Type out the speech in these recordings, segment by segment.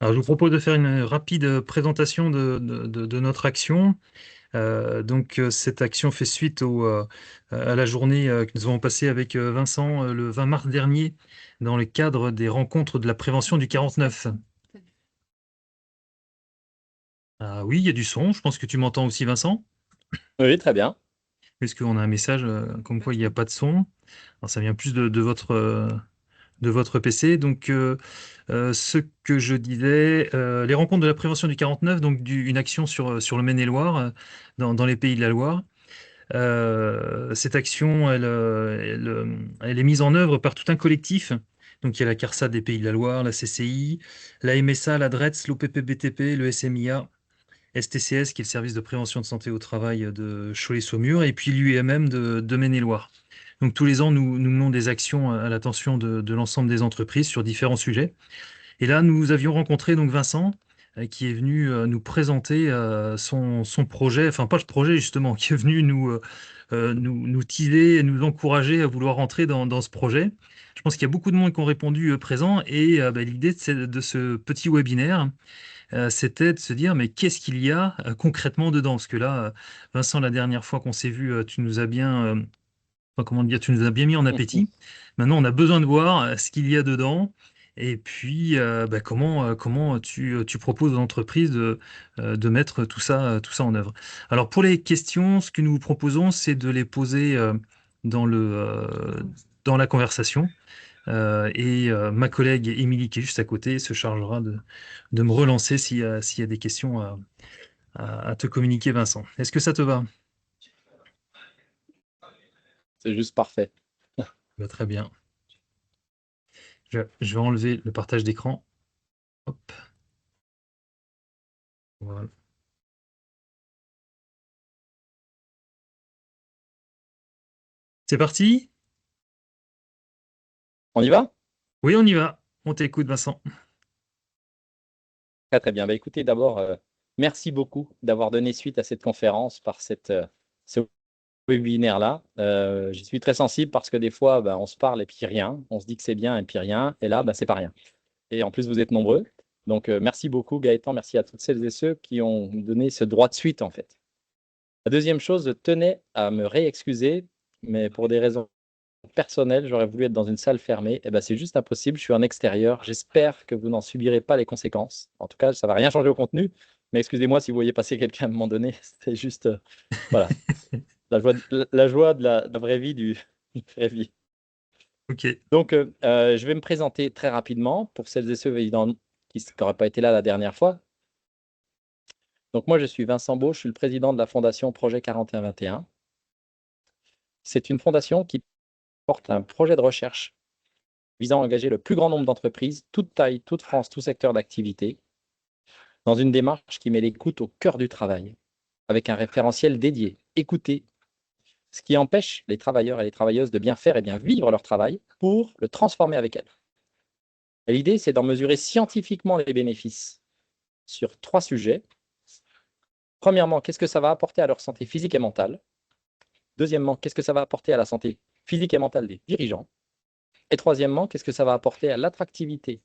Alors, je vous propose de faire une rapide présentation de notre action. Cette action fait suite à la journée que nous avons passée avec Vincent le 20 mars dernier dans le cadre des rencontres de la prévention du 49. Ah oui, il y a du son. Je pense que tu m'entends aussi, Vincent. Oui, très bien. Est-ce qu'on a un message comme quoi il n'y a pas de son? Alors, ça vient plus de votre PC. Ce que je disais, les rencontres de la prévention du 49, une action sur le Maine-et-Loire, dans les Pays de la Loire. Cette action, elle est mise en œuvre par tout un collectif. Donc, il y a la CARSA des Pays de la Loire, la CCI, la MSA, la DRETS, l'OPPBTP, le SMIA, STCS, qui est le service de prévention de santé au travail de Cholet-Saumur, et puis l'UMM de Maine-et-Loire. Donc, tous les ans, nous menons des actions à l'attention de l'ensemble des entreprises sur différents sujets. Et là, nous avions rencontré donc Vincent, qui est venu nous présenter son projet, enfin pas le projet justement, qui est venu nous teaser et nous encourager à vouloir rentrer dans ce projet. Je pense qu'il y a beaucoup de monde qui ont répondu présent et l'idée de ce petit webinaire, c'était de se dire mais qu'est-ce qu'il y a concrètement dedans? Parce que là, Vincent, la dernière fois qu'on s'est vu, tu nous as bien, enfin, comment dire, tu nous as bien mis en appétit. Maintenant, on a besoin de voir ce qu'il y a dedans. Et puis, comment tu proposes aux entreprises de mettre tout ça en œuvre. Alors, pour les questions, ce que nous vous proposons, c'est de les poser dans la conversation. Ma collègue Émilie, qui est juste à côté, se chargera de me relancer s'il y a des questions à te communiquer, Vincent. Est-ce que ça te va? C'est juste parfait. Bah, très bien. Je vais enlever le partage d'écran. Hop, voilà. C'est parti? On y va? Oui, on y va. On t'écoute, Vincent. Très, très bien. Bah, écoutez, d'abord, merci beaucoup d'avoir donné suite à cette conférence par ce webinaire-là. J'y suis très sensible parce que des fois, bah, on se parle et puis rien. On se dit que c'est bien et puis rien. Et là, bah, c'est pas rien. Et en plus, vous êtes nombreux. Donc, merci beaucoup, Gaëtan. Merci à toutes celles et ceux qui ont donné ce droit de suite, en fait. La deuxième chose, je tenais à me réexcuser, mais pour des raisons personnel, j'aurais voulu être dans une salle fermée. Et ben, c'est juste impossible. Je suis en extérieur. J'espère que vous n'en subirez pas les conséquences. En tout cas, ça ne va rien changer au contenu. Mais excusez-moi si vous voyez passer quelqu'un à un moment donné. C'est juste, voilà, la joie de la vraie vie du vraie vie. Ok. Donc, je vais me présenter très rapidement pour celles et ceux évidemment qui n'auraient pas été là la dernière fois. Donc, moi, je suis Vincent Beau. Je suis le président de la fondation Projet 4121. C'est une fondation qui porte un projet de recherche visant à engager le plus grand nombre d'entreprises, toute taille, toute France, tout secteur d'activité, dans une démarche qui met l'écoute au cœur du travail, avec un référentiel dédié. Écouter, ce qui empêche les travailleurs et les travailleuses de bien faire et bien vivre leur travail pour le transformer avec elles. Et l'idée, c'est d'en mesurer scientifiquement les bénéfices sur 3 sujets. Premièrement, qu'est-ce que ça va apporter à leur santé physique et mentale? Deuxièmement, qu'est-ce que ça va apporter à la santé physique et mentale des dirigeants? Et troisièmement, qu'est-ce que ça va apporter à l'attractivité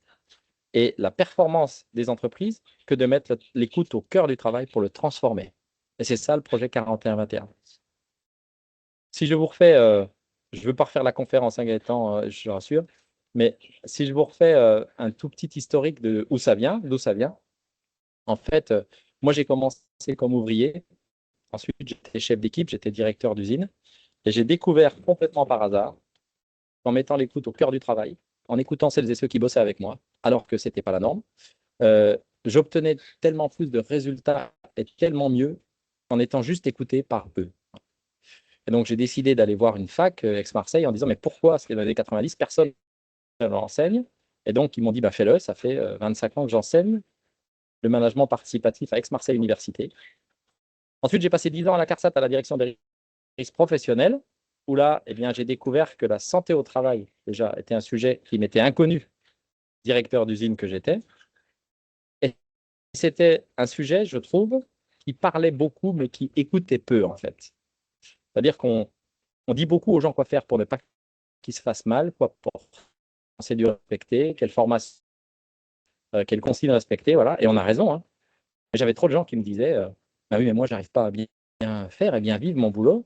et la performance des entreprises que de mettre l'écoute au cœur du travail pour le transformer. Et c'est ça le projet 41-21. Si je vous refais, je ne veux pas refaire la conférence, hein, Gaëtan, je rassure, mais si je vous refais un tout petit historique de où ça vient, d'où ça vient, en fait, moi j'ai commencé comme ouvrier, ensuite j'étais chef d'équipe, j'étais directeur d'usine, et j'ai découvert complètement par hasard, en mettant l'écoute au cœur du travail, en écoutant celles et ceux qui bossaient avec moi, alors que ce n'était pas la norme, j'obtenais tellement plus de résultats et tellement mieux en étant juste écouté par eux. Et donc, j'ai décidé d'aller voir une fac, Aix-Marseille, en disant, mais pourquoi, parce que dans les années 90, personne ne l'enseigne. Et donc, ils m'ont dit, bah, fais-le, ça fait 25 ans que j'enseigne le management participatif à Aix-Marseille Université. Ensuite, j'ai passé 10 ans à la CARSAT, à la direction des risques professionnels, où là, eh bien, j'ai découvert que la santé au travail, déjà, était un sujet qui m'était inconnu, directeur d'usine que j'étais. Et c'était un sujet, je trouve, qui parlait beaucoup, mais qui écoutait peu, en fait. C'est-à-dire qu'on dit beaucoup aux gens quoi faire pour ne pas qu'ils se fassent mal, quoi pour c'est du respecter, quelle formation qui est le consigne respecté, voilà, et on a raison, hein. J'avais trop de gens qui me disaient, bah oui, mais moi, j'arrive pas à bien faire et bien vivre mon boulot.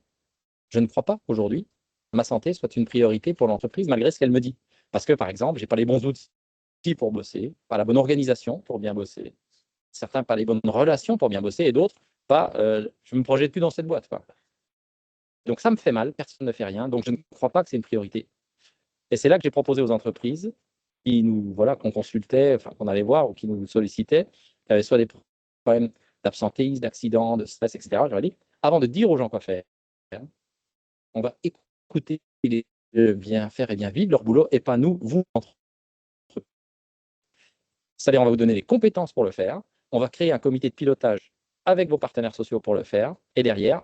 Je ne crois pas aujourd'hui que ma santé soit une priorité pour l'entreprise, malgré ce qu'elle me dit. Parce que, par exemple, j'ai pas les bons outils pour bosser, pas la bonne organisation pour bien bosser, certains pas les bonnes relations pour bien bosser, et d'autres pas, je me projette plus dans cette boîte, quoi. Donc ça me fait mal, personne ne fait rien, donc je ne crois pas que c'est une priorité. Et c'est là que j'ai proposé aux entreprises qui nous, voilà, qu'on consultait, enfin qu'on allait voir ou qui nous sollicitaient, qui avaient soit des problèmes d'absentéisme, d'accident, de stress, etc. Je leur ai dit, avant de dire aux gens quoi faire, on va écouter les bien faire et bien vivre leur boulot, et pas nous, vous, entre. C'est-à-dire, on va vous donner les compétences pour le faire. On va créer un comité de pilotage avec vos partenaires sociaux pour le faire. Et derrière,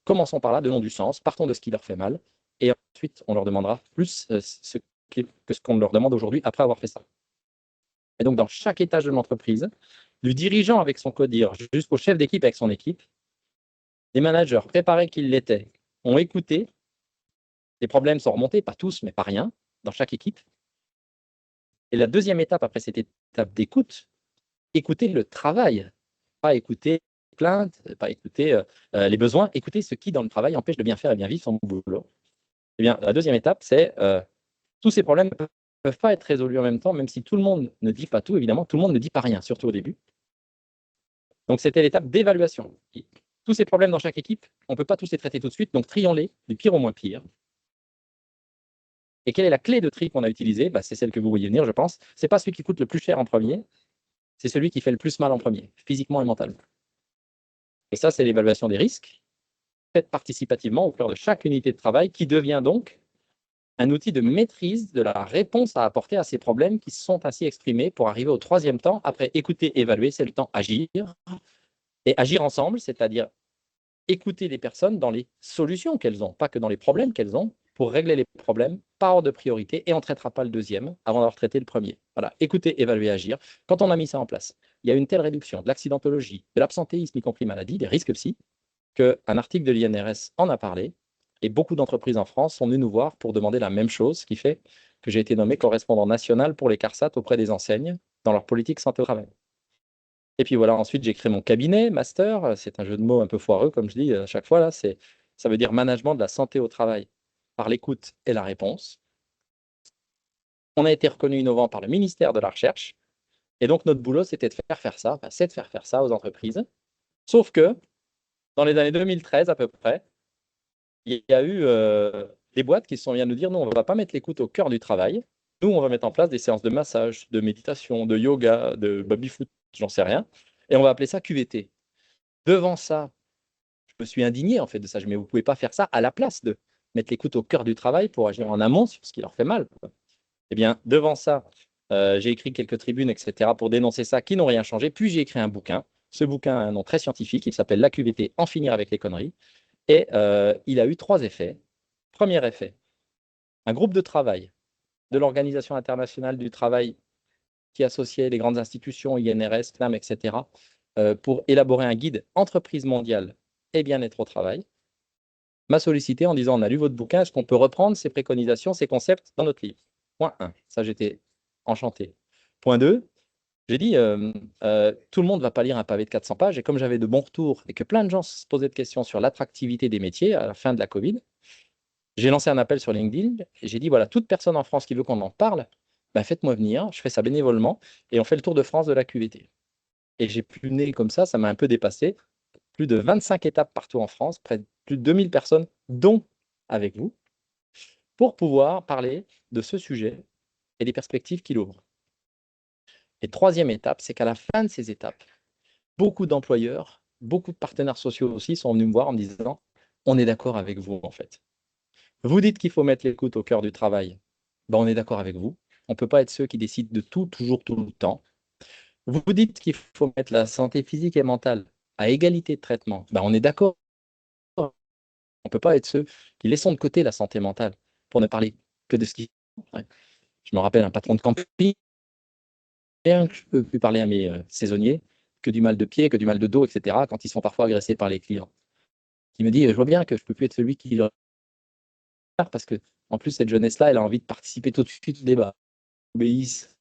commençons par là, donnons du sens, partons de ce qui leur fait mal. Et ensuite, on leur demandera plus que ce qu'on leur demande aujourd'hui après avoir fait ça. Et donc, dans chaque étage de l'entreprise, du dirigeant avec son codir jusqu'au chef d'équipe avec son équipe, les managers préparés qu'ils l'étaient ont écouté. Les problèmes sont remontés, pas tous, mais pas rien, dans chaque équipe. Et la deuxième étape, après cette étape d'écoute, écouter le travail, pas écouter les plaintes, pas écouter les besoins, écouter ce qui, dans le travail, empêche de bien faire et bien vivre son boulot. Eh bien, la deuxième étape, c'est tous ces problèmes ne peuvent pas être résolus en même temps, même si tout le monde ne dit pas tout, évidemment, tout le monde ne dit pas rien, surtout au début. Donc, c'était l'étape d'évaluation. Tous ces problèmes dans chaque équipe, on ne peut pas tous les traiter tout de suite, donc trions-les du pire au moins pire. Et quelle est la clé de tri qu'on a utilisée? Bah, c'est celle que vous voyez venir, je pense. Ce n'est pas celui qui coûte le plus cher en premier, c'est celui qui fait le plus mal en premier, physiquement et mentalement. Et ça, c'est l'évaluation des risques, faite participativement au cœur de chaque unité de travail, qui devient donc un outil de maîtrise de la réponse à apporter à ces problèmes qui se sont ainsi exprimés pour arriver au troisième temps. Après écouter, évaluer, c'est le temps agir. Et agir ensemble, c'est-à-dire écouter les personnes dans les solutions qu'elles ont, pas que dans les problèmes qu'elles ont, pour régler les problèmes par ordre de priorité, et on ne traitera pas le deuxième avant d'avoir traité le premier. Voilà, écouter, évaluer, agir. Quand on a mis ça en place, il y a une telle réduction de l'accidentologie, de l'absentéisme, y compris maladie, des risques psy, qu'un article de l'INRS en a parlé, et beaucoup d'entreprises en France sont venues nous voir pour demander la même chose, ce qui fait que j'ai été nommé correspondant national pour les CARSAT auprès des enseignes dans leur politique santé au travail. Et puis voilà, ensuite j'ai créé mon cabinet, master, c'est un jeu de mots un peu foireux, comme je dis à chaque fois, là, ça veut dire management de la santé au travail par l'écoute et la réponse. On a été reconnu innovant par le ministère de la Recherche, et donc notre boulot, c'était de faire ça, enfin, c'est de faire ça aux entreprises. Sauf que, dans les années 2013 à peu près, il y a eu des boîtes qui se sont bien nous dire, non, on ne va pas mettre l'écoute au cœur du travail. Nous, on va mettre en place des séances de massage, de méditation, de yoga, de baby-foot, j'en sais rien. Et on va appeler ça QVT. Devant ça, je me suis indigné en fait de ça. Mais vous ne pouvez pas faire ça à la place de mettre l'écoute au cœur du travail pour agir en amont sur ce qui leur fait mal. Eh bien, devant ça, j'ai écrit quelques tribunes, etc., pour dénoncer ça, qui n'ont rien changé. Puis j'ai écrit un bouquin. Ce bouquin a un nom très scientifique, il s'appelle La QVT, en finir avec les conneries. Et il a eu 3 effets. Premier effet, un groupe de travail de l'Organisation internationale du travail qui associait les grandes institutions, INRS, CNAM, etc., pour élaborer un guide entreprise mondiale et bien-être au travail, m'a sollicité en disant, on a lu votre bouquin, est-ce qu'on peut reprendre ces préconisations, ces concepts dans notre livre? Point 1, ça j'étais enchanté. Point 2, j'ai dit, tout le monde ne va pas lire un pavé de 400 pages, et comme j'avais de bons retours et que plein de gens se posaient de questions sur l'attractivité des métiers à la fin de la Covid, j'ai lancé un appel sur LinkedIn et j'ai dit, voilà, toute personne en France qui veut qu'on en parle, ben faites-moi venir, je fais ça bénévolement, et on fait le tour de France de la QVT. Et j'ai pu mener comme ça m'a un peu dépassé, plus de 25 étapes partout en France, près de plus de 2000 personnes, dont avec vous, pour pouvoir parler de ce sujet et des perspectives qu'il ouvre. Et troisième étape, c'est qu'à la fin de ces étapes, beaucoup d'employeurs, beaucoup de partenaires sociaux aussi sont venus me voir en me disant, on est d'accord avec vous en fait. Vous dites qu'il faut mettre l'écoute au cœur du travail. Ben, on est d'accord avec vous. On ne peut pas être ceux qui décident de tout, toujours, tout le temps. Vous dites qu'il faut mettre la santé physique et mentale à égalité de traitement. Ben, on est d'accord. On ne peut pas être ceux qui laissent de côté la santé mentale pour ne parler que de ce qui... Ouais. Je me rappelle un patron de camping, je ne peux plus parler à mes saisonniers que du mal de pied, que du mal de dos, etc., quand ils sont parfois agressés par les clients. Il me dit, je vois bien que je ne peux plus être celui qui leur parce que en plus, cette jeunesse-là, elle a envie de participer tout de suite au débat. Obéissent.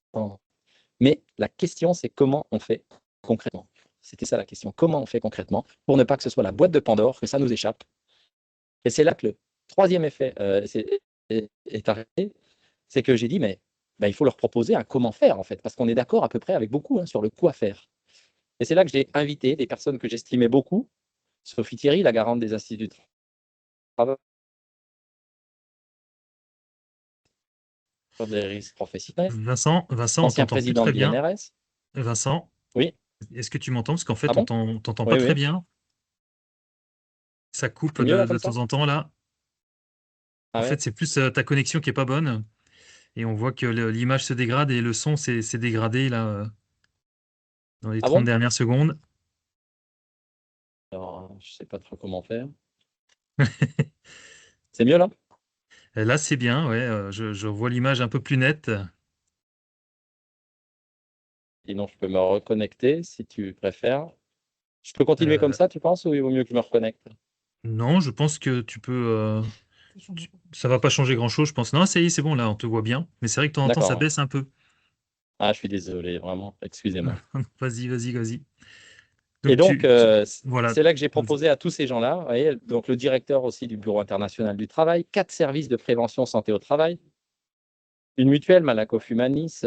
Mais la question, c'est comment on fait concrètement. C'était ça la question. Comment on fait concrètement pour ne pas que ce soit la boîte de Pandore, que ça nous échappe. Et c'est là que le troisième effet est arrivé, c'est que j'ai dit, mais ben, il faut leur proposer un comment faire, en fait, parce qu'on est d'accord à peu près avec beaucoup sur le quoi faire. Et c'est là que j'ai invité des personnes que j'estimais beaucoup, Sophie Thierry, la garante des instituts de travail sur des risques professionnels, Vincent, on ancien t'entend plus président très de bien. l'INRS. Vincent, Oui. est-ce que tu m'entends? Parce qu'en fait, Ah bon? on t'entend pas Oui, très oui. bien. Ça coupe C'est mieux là de comme ça? temps en temps là. En Ah ouais? fait, c'est plus ta connexion qui est pas bonne. Et on voit que l'image se dégrade et le son s'est dégradé là dans les Ah 30 bon? dernières secondes. Alors, je sais pas trop comment faire. C'est mieux là? Et là, c'est bien, ouais. Je vois l'image un peu plus nette. Sinon, je peux me reconnecter si tu préfères. Je peux continuer comme Euh, ça, tu penses, ou il vaut mieux que je me reconnecte? non, je pense que tu peux. Ça va pas changer grand-chose, je pense. Non, ça y est, c'est bon, là, on te voit bien. Mais c'est vrai que de temps en temps, ça D'accord. baisse un peu. Ah, je suis désolé, vraiment. Excusez-moi. Vas-y, vas-y, vas-y. Et Donc, donc, voilà. c'est là que j'ai Vas-y. proposé à tous ces gens-là, vous voyez, donc le directeur aussi du Bureau international du travail, 4 services de prévention santé au travail, une mutuelle, Malakoff Humanis,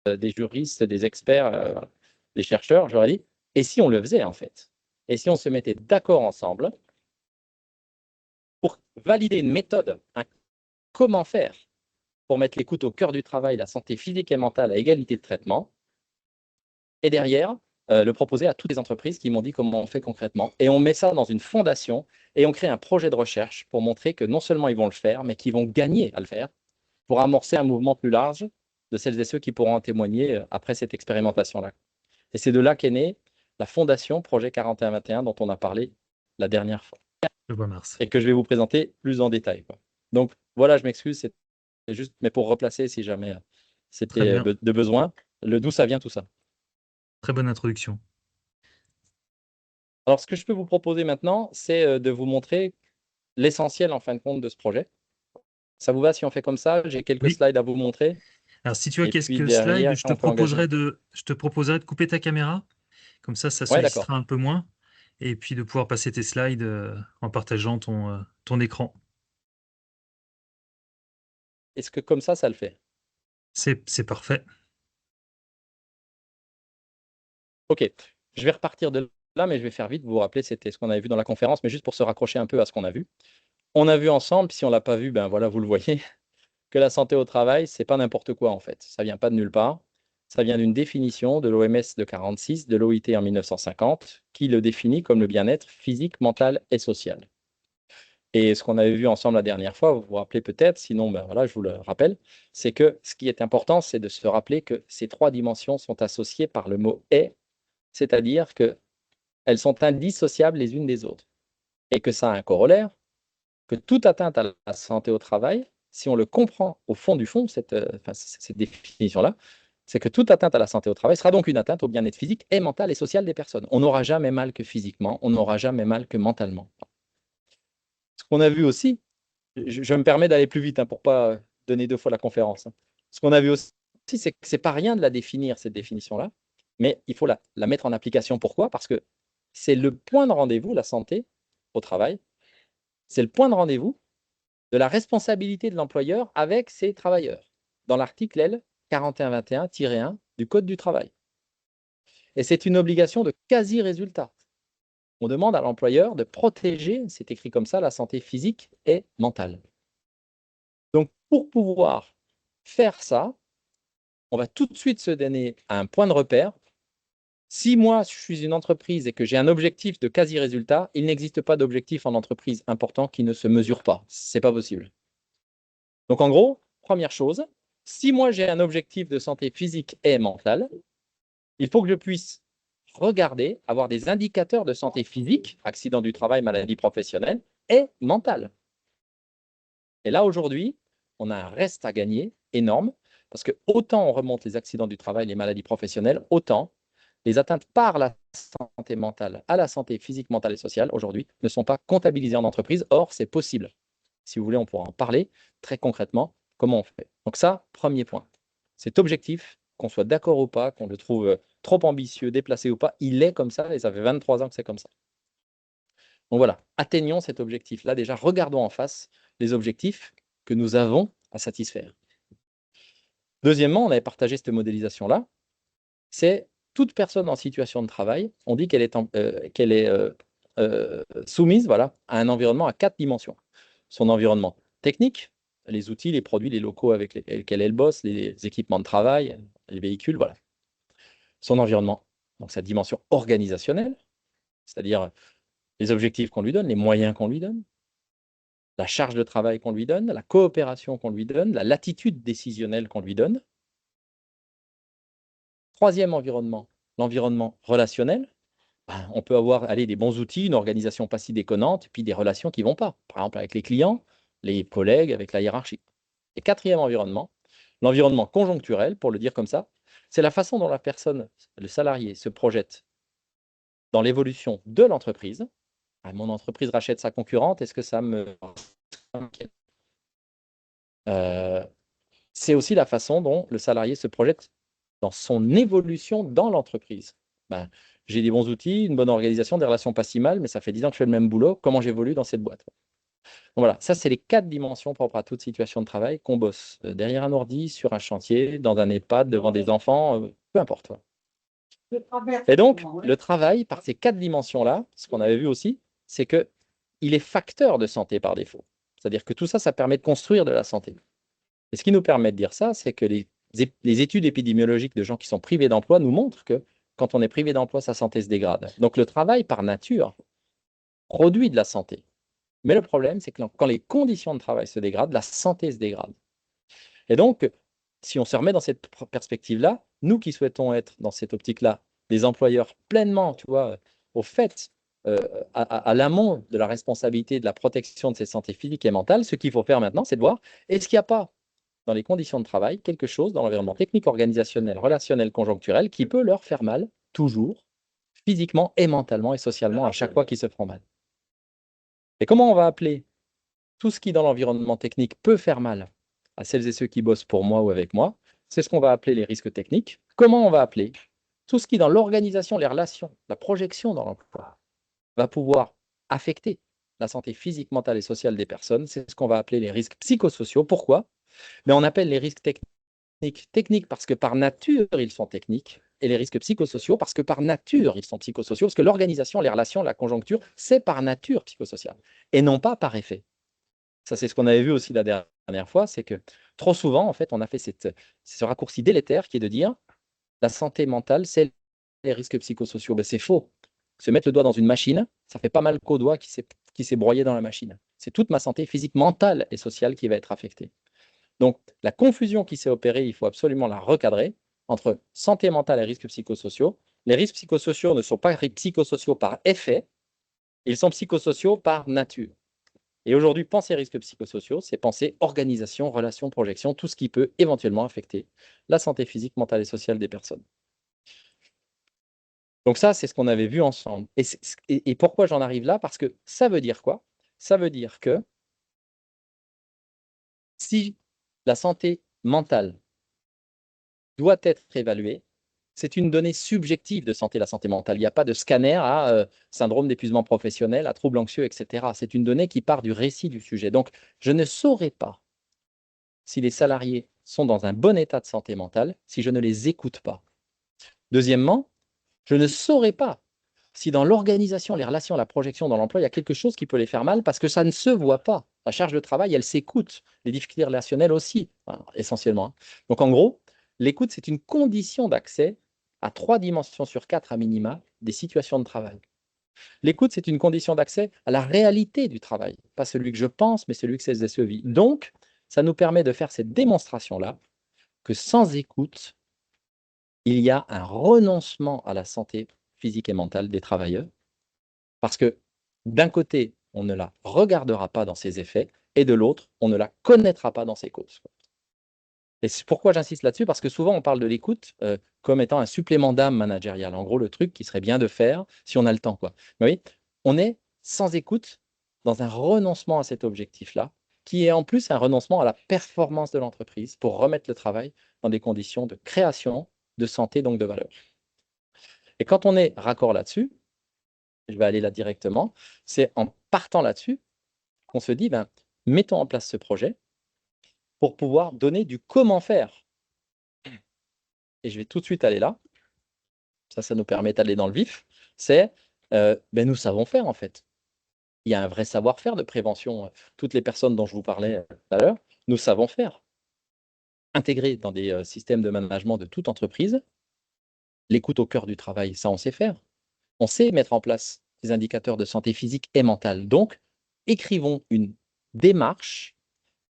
des juristes, des experts, des chercheurs, j'aurais dit. Et si on le faisait, en fait? Et si on se mettait d'accord ensemble pour valider une méthode, un comment faire pour mettre l'écoute au cœur du travail, la santé physique et mentale à égalité de traitement, et derrière, le proposer à toutes les entreprises qui m'ont dit comment on fait concrètement. Et on met ça dans une fondation et on crée un projet de recherche pour montrer que non seulement ils vont le faire, mais qu'ils vont gagner à le faire pour amorcer un mouvement plus large de celles et ceux qui pourront en témoigner après cette expérimentation-là. Et c'est de là qu'est née la fondation Projet 4121 dont on a parlé la dernière fois Le mois mars. et que je vais vous présenter plus en détail, quoi. Donc voilà, je m'excuse, c'est juste, mais pour replacer si jamais Très c'était bien. de besoin, d'où ça vient tout ça. Très bonne introduction. Alors, ce que je peux vous proposer maintenant, c'est de vous montrer l'essentiel, en fin de compte, de ce projet. Ça vous va si on fait comme ça? J'ai quelques Oui. slides à vous montrer. Alors, si tu as Et puis quelques slides, derrière, on peut engager. je te proposerais de couper ta caméra. Comme ça Ouais, d'accord. sollicitera un peu moins. Et puis de pouvoir passer tes slides en partageant ton écran. Est-ce que comme ça le fait? C'est parfait. OK. Je vais repartir de là, mais je vais faire vite. Vous vous rappelez, c'était ce qu'on avait vu dans la conférence, mais juste pour se raccrocher un peu à ce qu'on a vu. On a vu ensemble, si on ne l'a pas vu, ben voilà, vous le voyez, que la santé au travail, c'est pas n'importe quoi en fait. Ça vient pas de nulle part. Ça vient d'une définition de l'OMS de 46, de l'OIT en 1950, qui le définit comme le bien-être physique, mental et social. Et ce qu'on avait vu ensemble la dernière fois, vous vous rappelez peut-être, sinon ben voilà, je vous le rappelle, c'est que ce qui est important, c'est de se rappeler que ces 3 dimensions sont associées par le mot «est», c'est-à-dire qu'elles sont indissociables les unes des autres et que ça a un corollaire, que toute atteinte à la santé au travail, si on le comprend au fond du fond, cette définition-là, c'est que toute atteinte à la santé au travail sera donc une atteinte au bien-être physique et mental et social des personnes. On n'aura jamais mal que physiquement, on n'aura jamais mal que mentalement. Ce qu'on a vu aussi, je me permets d'aller plus vite pour ne pas donner 2 fois la conférence, hein. Ce qu'on a vu aussi, c'est que c'est pas rien de la définir, cette définition-là, mais il faut la mettre en application. Pourquoi? Parce que c'est le point de rendez-vous, la santé au travail, c'est le point de rendez-vous de la responsabilité de l'employeur avec ses travailleurs, dans l'article L 4121-1 du Code du travail. Et c'est une obligation de quasi-résultat. On demande à l'employeur de protéger, c'est écrit comme ça, la santé physique et mentale. Donc, pour pouvoir faire ça, on va tout de suite se donner un point de repère. Si moi, je suis une entreprise et que j'ai un objectif de quasi-résultat, il n'existe pas d'objectif en entreprise important qui ne se mesure pas. Ce n'est pas possible. Donc, en gros, première chose, si moi j'ai un objectif de santé physique et mentale, il faut que je puisse regarder, avoir des indicateurs de santé physique, accident du travail, maladie professionnelle, et mentale. Et là, aujourd'hui, on a un reste à gagner énorme, parce que autant on remonte les accidents du travail, les maladies professionnelles, autant les atteintes par la santé mentale à la santé physique, mentale et sociale, aujourd'hui, ne sont pas comptabilisées en entreprise. Or, c'est possible. Si vous voulez, on pourra en parler très concrètement, comment on fait. Donc ça, premier point. Cet objectif qu'on soit d'accord ou pas, qu'on le trouve trop ambitieux, déplacé ou pas, il est comme ça et ça fait 23 ans que c'est comme ça. Donc voilà, atteignons cet objectif-là. Déjà, regardons en face les objectifs que nous avons à satisfaire. Deuxièmement, on avait partagé cette modélisation-là, c'est toute personne en situation de travail, on dit qu'elle est, soumise voilà, à un environnement à 4 dimensions. Son environnement technique, les outils, les produits, les locaux avec lesquels elle bosse, les équipements de travail, les véhicules, voilà. Son environnement, donc sa dimension organisationnelle, c'est-à-dire les objectifs qu'on lui donne, les moyens qu'on lui donne, la charge de travail qu'on lui donne, la coopération qu'on lui donne, la latitude décisionnelle qu'on lui donne. Troisième environnement, l'environnement relationnel. Ben, on peut avoir des bons outils, une organisation pas si déconnante, et puis des relations qui ne vont pas. Par exemple, avec les clients, les collègues, avec la hiérarchie. Et quatrième environnement, l'environnement conjoncturel, pour le dire comme ça, c'est la façon dont la personne, le salarié, se projette dans l'évolution de l'entreprise. Ah, mon entreprise rachète sa concurrente, est-ce que ça me... c'est aussi la façon dont le salarié se projette dans son évolution dans l'entreprise. Ben, j'ai des bons outils, une bonne organisation, des relations pas si mal, mais ça fait 10 ans que je fais le même boulot. Comment j'évolue dans cette boîte? Donc voilà, ça, c'est les 4 dimensions propres à toute situation de travail qu'on bosse derrière un ordi, sur un chantier, dans un EHPAD, devant des enfants, peu importe. Et donc, le travail, par ces 4 dimensions-là, ce qu'on avait vu aussi, c'est qu'il est facteur de santé par défaut. C'est-à-dire que tout ça, ça permet de construire de la santé. Et ce qui nous permet de dire ça, c'est que les études épidémiologiques de gens qui sont privés d'emploi nous montrent que quand on est privé d'emploi, sa santé se dégrade. Donc le travail, par nature, produit de la santé. Mais le problème, c'est que quand les conditions de travail se dégradent, la santé se dégrade. Et donc, si on se remet dans cette perspective-là, nous qui souhaitons être dans cette optique-là, des employeurs pleinement, tu vois, au fait, euh, à l'amont de la responsabilité de la protection de cette santé physique et mentale, ce qu'il faut faire maintenant, c'est de voir, est-ce qu'il n'y a pas dans les conditions de travail, quelque chose dans l'environnement technique, organisationnel, relationnel, conjoncturel, qui peut leur faire mal, toujours, physiquement et mentalement et socialement, à chaque fois qu'ils se font mal. Et comment on va appeler tout ce qui, dans l'environnement technique, peut faire mal à celles et ceux qui bossent pour moi ou avec moi? C'est ce qu'on va appeler les risques techniques. Comment on va appeler tout ce qui, dans l'organisation, les relations, la projection dans l'emploi, va pouvoir affecter la santé physique, mentale et sociale des personnes? C'est ce qu'on va appeler les risques psychosociaux. Pourquoi? Mais on appelle les risques techniques parce que par nature, ils sont techniques, et les risques psychosociaux parce que par nature, ils sont psychosociaux, parce que l'organisation, les relations, la conjoncture, c'est par nature psychosocial, et non pas par effet. Ça, c'est ce qu'on avait vu aussi la dernière fois, c'est que trop souvent, en fait, on a fait ce raccourci délétère qui est de dire la santé mentale, c'est les risques psychosociaux. Ben, c'est faux. Se mettre le doigt dans une machine, ça fait pas mal qu'au doigt qui s'est broyé dans la machine. C'est toute ma santé physique, mentale et sociale qui va être affectée. Donc, la confusion qui s'est opérée, il faut absolument la recadrer entre santé mentale et risques psychosociaux. Les risques psychosociaux ne sont pas psychosociaux par effet, ils sont psychosociaux par nature. Et aujourd'hui, penser risques psychosociaux, c'est penser organisation, relation, projection, tout ce qui peut éventuellement affecter la santé physique, mentale et sociale des personnes. Donc ça, c'est ce qu'on avait vu ensemble. Et pourquoi j'en arrive là? Parce que ça veut dire quoi? Ça veut dire que si la santé mentale doit être évaluée, c'est une donnée subjective de santé, la santé mentale. Il n'y a pas de scanner à syndrome d'épuisement professionnel, à troubles anxieux, etc. C'est une donnée qui part du récit du sujet. Donc, je ne saurais pas si les salariés sont dans un bon état de santé mentale si je ne les écoute pas. Deuxièmement, je ne saurais pas si dans l'organisation, les relations, la projection dans l'emploi, il y a quelque chose qui peut les faire mal parce que ça ne se voit pas. La charge de travail, elle s'écoute. Les difficultés relationnelles aussi, essentiellement. Donc en gros, l'écoute, c'est une condition d'accès à 3 dimensions sur 4 à minima des situations de travail. L'écoute, c'est une condition d'accès à la réalité du travail, pas celui que je pense, mais celui que celles et ceux vivent. Donc, ça nous permet de faire cette démonstration-là que sans écoute, il y a un renoncement à la santé physique et mentale des travailleurs, parce que d'un côté, on ne la regardera pas dans ses effets, et de l'autre, on ne la connaîtra pas dans ses causes. Et c'est pourquoi j'insiste là-dessus, parce que souvent on parle de l'écoute comme étant un supplément d'âme managériale. En gros, le truc qui serait bien de faire si on a le temps, quoi. Mais oui, on est sans écoute dans un renoncement à cet objectif-là, qui est en plus un renoncement à la performance de l'entreprise pour remettre le travail dans des conditions de création, de santé, donc de valeur. Et quand on est raccord là-dessus, je vais aller là directement, c'est en partant là-dessus qu'on se dit, ben, mettons en place ce projet pour pouvoir donner du comment faire. Et je vais tout de suite aller là, ça nous permet d'aller dans le vif, c'est, ben, nous savons faire en fait. Il y a un vrai savoir-faire de prévention. Toutes les personnes dont je vous parlais tout à l'heure, nous savons faire. Intégré dans des systèmes de management de toute entreprise, l'écoute au cœur du travail, ça on sait faire. On sait mettre en place des indicateurs de santé physique et mentale. Donc, écrivons une démarche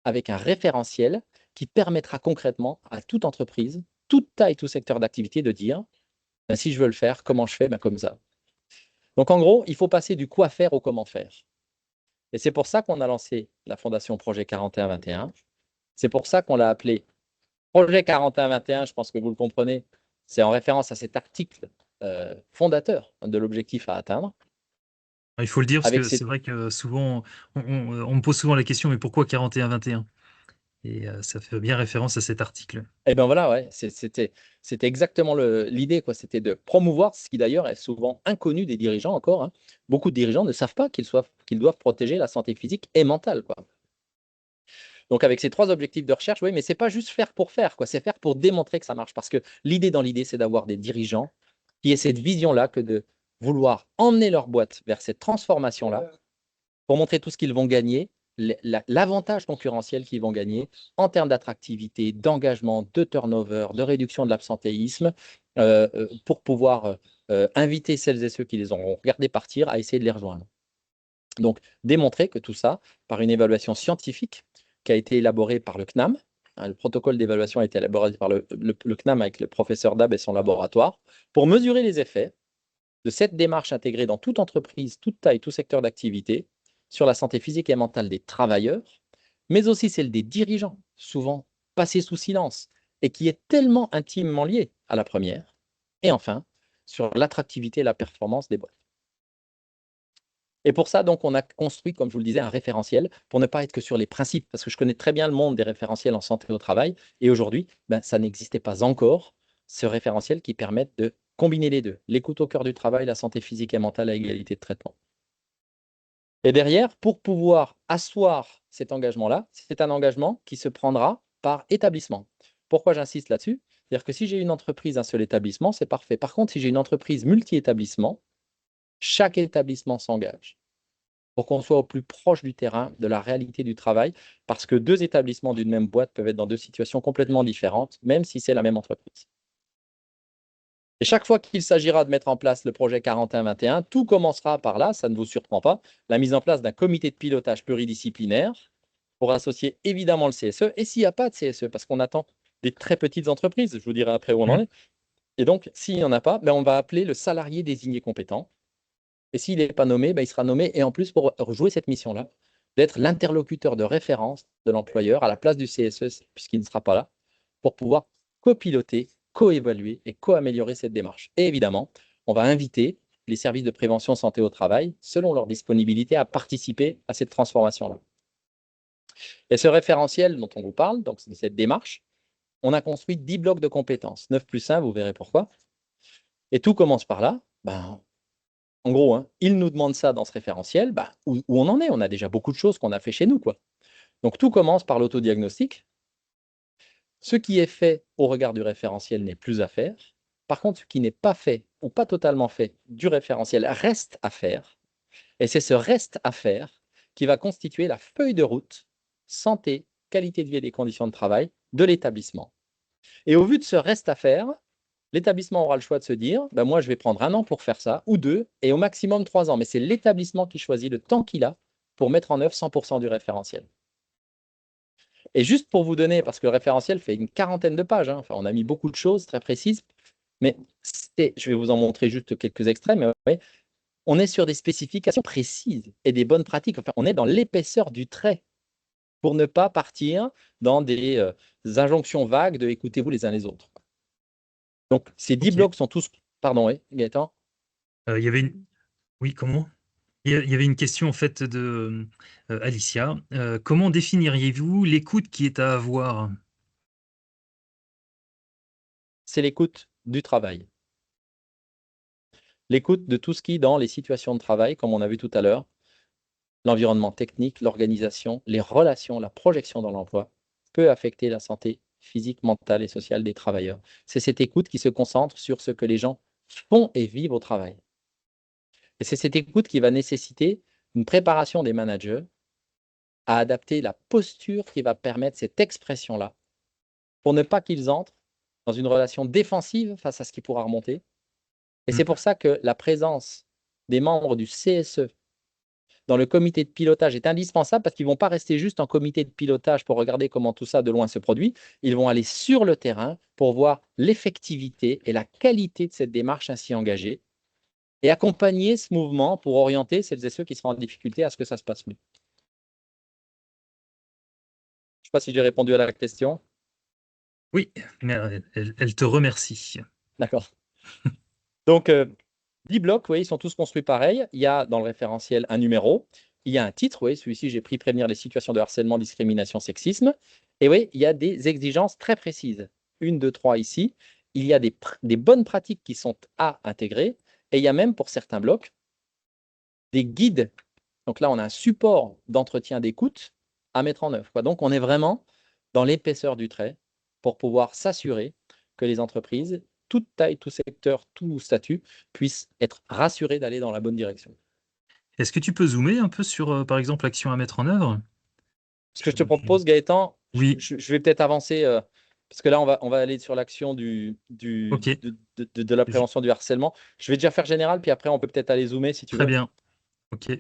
avec un référentiel qui permettra concrètement à toute entreprise, toute taille, tout secteur d'activité de dire, ben, si je veux le faire, comment je fais? Ben, comme ça. Donc, en gros, il faut passer du quoi faire au comment faire. Et c'est pour ça qu'on a lancé la Fondation Projet 4121. C'est pour ça qu'on l'a appelé Projet 4121, je pense que vous le comprenez, c'est en référence à cet article fondateur de l'objectif à atteindre. Il faut le dire parce Avec que ces... c'est vrai que souvent, on me pose souvent la question, mais pourquoi 41-21? Et ça fait bien référence à cet article. Eh bien voilà, ouais, c'était exactement l'idée, quoi. C'était de promouvoir ce qui d'ailleurs est souvent inconnu des dirigeants encore, hein. Beaucoup de dirigeants ne savent pas qu'ils doivent protéger la santé physique et mentale, quoi. Donc avec ces trois objectifs de recherche, oui, mais c'est pas juste faire pour faire, quoi. C'est faire pour démontrer que ça marche. Parce que l'idée dans l'idée, c'est d'avoir des dirigeants qui aient cette vision-là que de vouloir emmener leur boîte vers cette transformation-là pour montrer tout ce qu'ils vont gagner, l'avantage concurrentiel qu'ils vont gagner en termes d'attractivité, d'engagement, de turnover, de réduction de l'absentéisme, pour pouvoir inviter celles et ceux qui les auront regardés partir à essayer de les rejoindre. Donc, démontrer que tout ça, par une évaluation scientifique qui a été élaborée par le CNAM, hein, le protocole d'évaluation a été élaboré par le CNAM avec le professeur Dab et son laboratoire, pour mesurer les effets de cette démarche intégrée dans toute entreprise, toute taille, tout secteur d'activité, sur la santé physique et mentale des travailleurs, mais aussi celle des dirigeants, souvent passés sous silence, et qui est tellement intimement liée à la première. Et enfin, sur l'attractivité et la performance des boîtes. Et pour ça, donc, on a construit, comme je vous le disais, un référentiel pour ne pas être que sur les principes, parce que je connais très bien le monde des référentiels en santé au travail. Et aujourd'hui, ben, ça n'existait pas encore, ce référentiel qui permette de combiner les deux, l'écoute au cœur du travail, la santé physique et mentale à égalité de traitement. Et derrière, pour pouvoir asseoir cet engagement-là, c'est un engagement qui se prendra par établissement. Pourquoi j'insiste là-dessus? C'est-à-dire que si j'ai une entreprise, un seul établissement, c'est parfait. Par contre, si j'ai une entreprise multi-établissement, chaque établissement s'engage pour qu'on soit au plus proche du terrain, de la réalité du travail, parce que deux établissements d'une même boîte peuvent être dans deux situations complètement différentes, même si c'est la même entreprise. Et chaque fois qu'il s'agira de mettre en place le projet 41-21, tout commencera par là, ça ne vous surprend pas, la mise en place d'un comité de pilotage pluridisciplinaire pour associer évidemment le CSE. Et s'il n'y a pas de CSE, parce qu'on attend des très petites entreprises, je vous dirai après où on en Mhm. est. Et donc, s'il n'y en a pas, ben on va appeler le salarié désigné compétent. Et s'il n'est pas nommé, ben il sera nommé. Et en plus, pour jouer cette mission-là, d'être l'interlocuteur de référence de l'employeur à la place du CSE, puisqu'il ne sera pas là, pour pouvoir copiloter, co-évaluer et co-améliorer cette démarche. Et évidemment, on va inviter les services de prévention santé au travail, selon leur disponibilité, à participer à cette transformation-là. Et ce référentiel dont on vous parle, donc cette démarche, on a construit 10 blocs de compétences, 9 plus 1, vous verrez pourquoi. Et tout commence par là. Ben, en gros, hein, il nous demande ça dans ce référentiel, ben, où on en est. On a déjà beaucoup de choses qu'on a fait chez nous, quoi. Donc tout commence par l'autodiagnostic. Ce qui est fait au regard du référentiel n'est plus à faire. Par contre, ce qui n'est pas fait ou pas totalement fait du référentiel reste à faire. Et c'est ce reste à faire qui va constituer la feuille de route santé, qualité de vie et des conditions de travail de l'établissement. Et au vu de ce reste à faire, l'établissement aura le choix de se dire, ben moi je vais prendre 1 an pour faire ça, ou 2, et au maximum 3 ans. Mais c'est l'établissement qui choisit le temps qu'il a pour mettre en œuvre 100% du référentiel. Et juste pour vous donner, parce que le référentiel fait une quarantaine de pages, hein, enfin, on a mis beaucoup de choses très précises, mais je vais vous en montrer juste quelques extraits, mais ouais, on est sur des spécifications précises et des bonnes pratiques. Enfin, on est dans l'épaisseur du trait pour ne pas partir dans des injonctions vagues de écoutez-vous les uns les autres. Donc, ces 10 Ok. blocs sont tous. Pardon, oui, Gaëtan? Il y avait une... Oui, comment? Il y avait une question en fait de Alicia. Comment définiriez-vous l'écoute qui est à avoir? C'est l'écoute du travail. L'écoute de tout ce qui, dans les situations de travail, comme on a vu tout à l'heure, l'environnement technique, l'organisation, les relations, la projection dans l'emploi, peut affecter la santé physique, mentale et sociale des travailleurs. C'est cette écoute qui se concentre sur ce que les gens font et vivent au travail. Et c'est cette écoute qui va nécessiter une préparation des managers à adapter la posture qui va permettre cette expression-là, pour ne pas qu'ils entrent dans une relation défensive face à ce qui pourra remonter. Et Mm. c'est pour ça que la présence des membres du CSE dans le comité de pilotage est indispensable, parce qu'ils ne vont pas rester juste en comité de pilotage pour regarder comment tout ça de loin se produit. Ils vont aller sur le terrain pour voir l'effectivité et la qualité de cette démarche ainsi engagée et accompagner ce mouvement pour orienter celles et ceux qui seront en difficulté à ce que ça se passe mieux. Je ne sais pas si j'ai répondu à la question. Oui, mais elle te remercie. D'accord. Donc, 10 blocs, oui, ils sont tous construits pareil. Il y a dans le référentiel un numéro, il y a un titre, oui, celui-ci, j'ai pris prévenir les situations de harcèlement, discrimination, sexisme. Et oui, il y a des exigences très précises. Une, deux, trois ici. Il y a des bonnes pratiques qui sont à intégrer. Et il y a même, pour certains blocs, des guides. Donc là, on a un support d'entretien d'écoute à mettre en œuvre, quoi. Donc, on est vraiment dans l'épaisseur du trait pour pouvoir s'assurer que les entreprises, toute taille, tout secteur, tout statut, puissent être rassurées d'aller dans la bonne direction. Est-ce que tu peux zoomer un peu sur, par exemple, l'action à mettre en œuvre? Ce que je te propose, Gaëtan, Oui, je vais peut-être avancer, parce que là, on va aller sur l'action ok. de la Je- prévention du harcèlement. Je vais déjà faire général, puis après, on peut peut-être aller zoomer si tu Très veux. bien. Ok.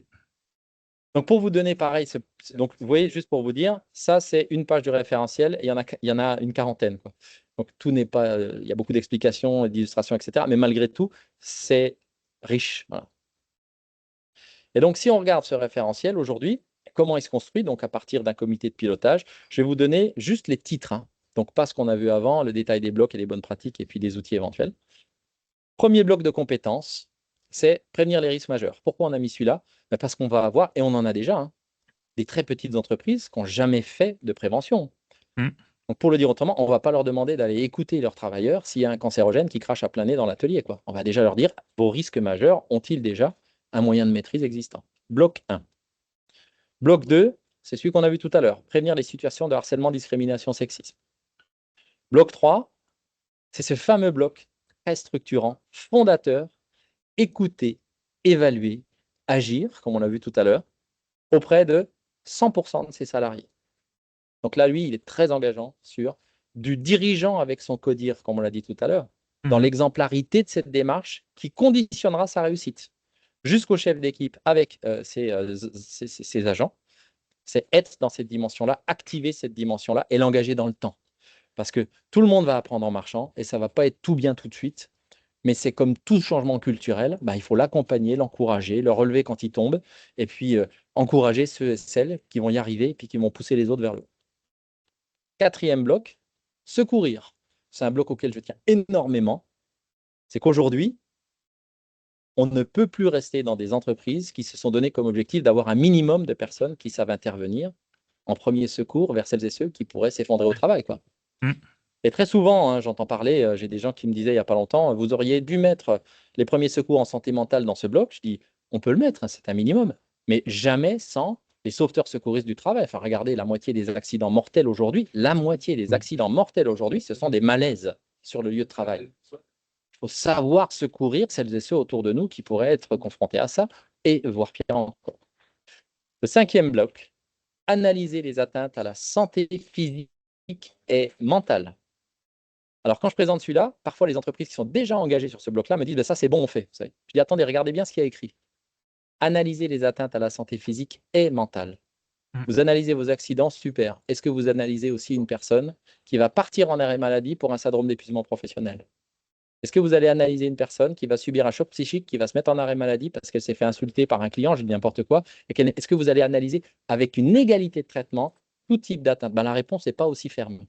Donc, pour vous donner pareil, donc vous voyez, juste pour vous dire, ça, c'est une page du référentiel et il y en a une quarantaine, quoi. Donc, tout n'est pas, il y a beaucoup d'explications, d'illustrations, etc. Mais malgré tout, c'est riche. Voilà. Et donc, si on regarde ce référentiel aujourd'hui, comment il se construit? Donc, à partir d'un comité de pilotage, je vais vous donner juste les titres, hein. Donc, pas ce qu'on a vu avant, le détail des blocs et les bonnes pratiques et puis des outils éventuels. Premier bloc de compétences, c'est prévenir les risques majeurs. Pourquoi on a mis celui-là? Ben, parce qu'on va avoir, et on en a déjà, hein, des très petites entreprises qui n'ont jamais fait de prévention. Mm. Donc, pour le dire autrement, on ne va pas leur demander d'aller écouter leurs travailleurs s'il y a un cancérogène qui crache à plein nez dans l'atelier, quoi. On va déjà leur dire, vos risques majeurs ont-ils déjà un moyen de maîtrise existant? Bloc 1. Bloc 2, c'est celui qu'on a vu tout à l'heure, prévenir les situations de harcèlement, discrimination, sexisme. Bloc 3, c'est ce fameux bloc très structurant, fondateur, écouter, évaluer, agir, comme on a vu tout à l'heure, auprès de 100% de ses salariés. Donc là, lui, il est très engageant sur du dirigeant avec son codir, comme on l'a dit tout à l'heure, dans Mhm. l'exemplarité de cette démarche qui conditionnera sa réussite, jusqu'au chef d'équipe avec ses agents. C'est être dans cette dimension-là, activer cette dimension-là et l'engager dans le temps. Parce que tout le monde va apprendre en marchant et ça ne va pas être tout bien tout de suite. Mais c'est comme tout changement culturel, bah, il faut l'accompagner, l'encourager, le relever quand il tombe, et puis encourager ceux et celles qui vont y arriver et puis qui vont pousser les autres vers le haut. Quatrième bloc, secourir. C'est un bloc auquel je tiens énormément. C'est qu'aujourd'hui, on ne peut plus rester dans des entreprises qui se sont donné comme objectif d'avoir un minimum de personnes qui savent intervenir en premier secours vers celles et ceux qui pourraient s'effondrer au travail, quoi. Mm. Et très souvent, hein, j'entends parler, j'ai des gens qui me disaient il n'y a pas longtemps, vous auriez dû mettre les premiers secours en santé mentale dans ce bloc. Je dis, on peut le mettre, hein, c'est un minimum, mais jamais sans les sauveteurs secouristes du travail. Enfin, regardez, la moitié des accidents mortels aujourd'hui, la moitié des Oui. accidents mortels aujourd'hui, ce sont des malaises sur le lieu de travail. Il faut savoir secourir celles et ceux autour de nous qui pourraient être confrontés à ça, et voire pire encore. Le cinquième bloc, analyser les atteintes à la santé physique et mentale. Alors, quand je présente celui-là, parfois les entreprises qui sont déjà engagées sur ce bloc-là me disent ben, ça, c'est bon, on fait. Vous savez. Je dis attendez, regardez bien ce qu'il y a écrit. Analyser les atteintes à la santé physique et mentale. Mm. Vous analysez vos accidents, super. Est-ce que vous analysez aussi une personne qui va partir en arrêt maladie pour un syndrome d'épuisement professionnel? Est-ce que vous allez analyser une personne qui va subir un choc psychique, qui va se mettre en arrêt maladie parce qu'elle s'est fait insulter par un client, je dis n'importe quoi, est-ce que vous allez analyser avec une égalité de traitement tout type d'atteinte? Ben, la réponse n'est pas aussi ferme.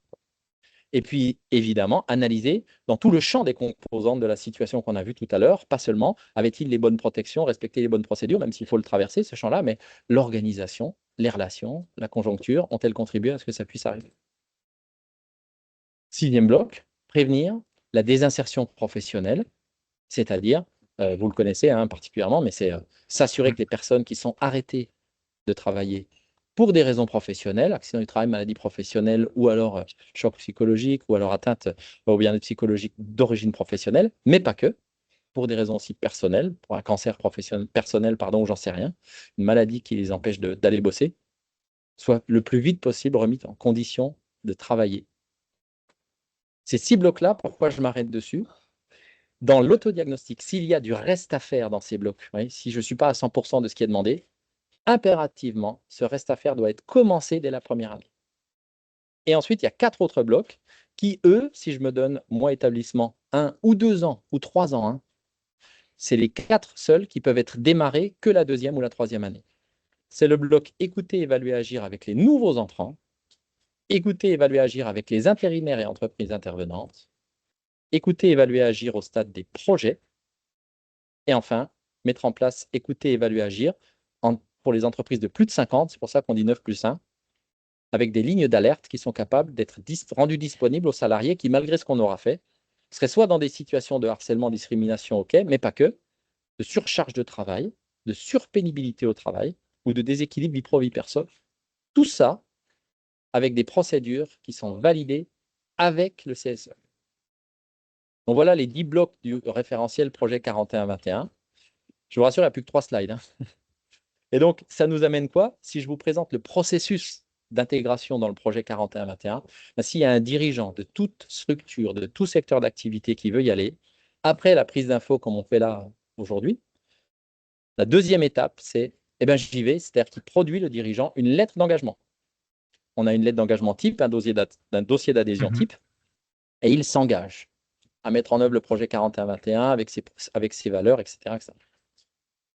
Et puis, évidemment, analyser dans tout le champ des composantes de la situation qu'on a vue tout à l'heure, pas seulement avait-il les bonnes protections, respecter les bonnes procédures, même s'il faut le traverser, ce champ-là, mais l'organisation, les relations, la conjoncture, ont-elles contribué à ce que ça puisse arriver? Sixième bloc, prévenir la désinsertion professionnelle, c'est-à-dire, vous le connaissez hein, particulièrement, mais c'est s'assurer que les personnes qui sont arrêtées de travailler pour des raisons professionnelles, accident du travail, maladie professionnelle, ou alors choc psychologique, ou alors atteinte au bien-être psychologique d'origine professionnelle, mais pas que, pour des raisons aussi personnelles, pour un cancer professionnel, personnel, pardon, ou j'en sais rien, une maladie qui les empêche d'aller bosser, soit le plus vite possible remis en condition de travailler. Ces 6 blocs-là, pourquoi je m'arrête dessus? Dans l'autodiagnostic, s'il y a du reste à faire dans ces blocs, oui, si je ne suis pas à 100% de ce qui est demandé, impérativement, ce reste à faire doit être commencé dès la première année. Et ensuite, il y a 4 autres blocs qui, eux, si je me donne, moi, établissement, 1 ou 2 ans ou 3 ans, hein, c'est les 4 seuls qui peuvent être démarrés que la 2e ou la 3e année. C'est le bloc écouter, évaluer, agir avec les nouveaux entrants, écouter, évaluer, agir avec les intérimaires et entreprises intervenantes, écouter, évaluer, agir au stade des projets, et enfin, mettre en place, écouter, évaluer, agir pour les entreprises de plus de 50, c'est pour ça qu'on dit 9+1, avec des lignes d'alerte qui sont capables d'être rendues disponibles aux salariés qui, malgré ce qu'on aura fait, seraient soit dans des situations de harcèlement, discrimination, ok, mais pas que, de surcharge de travail, de surpénibilité au travail ou de déséquilibre vie pro-vie perso. Tout ça avec des procédures qui sont validées avec le CSE. Donc voilà les 10 blocs du référentiel projet 41-21. Je vous rassure, il n'y a plus que 3 slides. Hein. Et donc, ça nous amène quoi? Si je vous présente le processus d'intégration dans le projet 41-21, ben, s'il y a un dirigeant de toute structure, de tout secteur d'activité qui veut y aller, après la prise d'info comme on fait là aujourd'hui, la deuxième étape, c'est eh ben, j'y vais, c'est-à-dire qu'il produit le dirigeant une lettre d'engagement. On a une lettre d'engagement type, un dossier d'adhésion Mhm. type, et il s'engage à mettre en œuvre le projet 41-21 avec ses valeurs, etc., etc.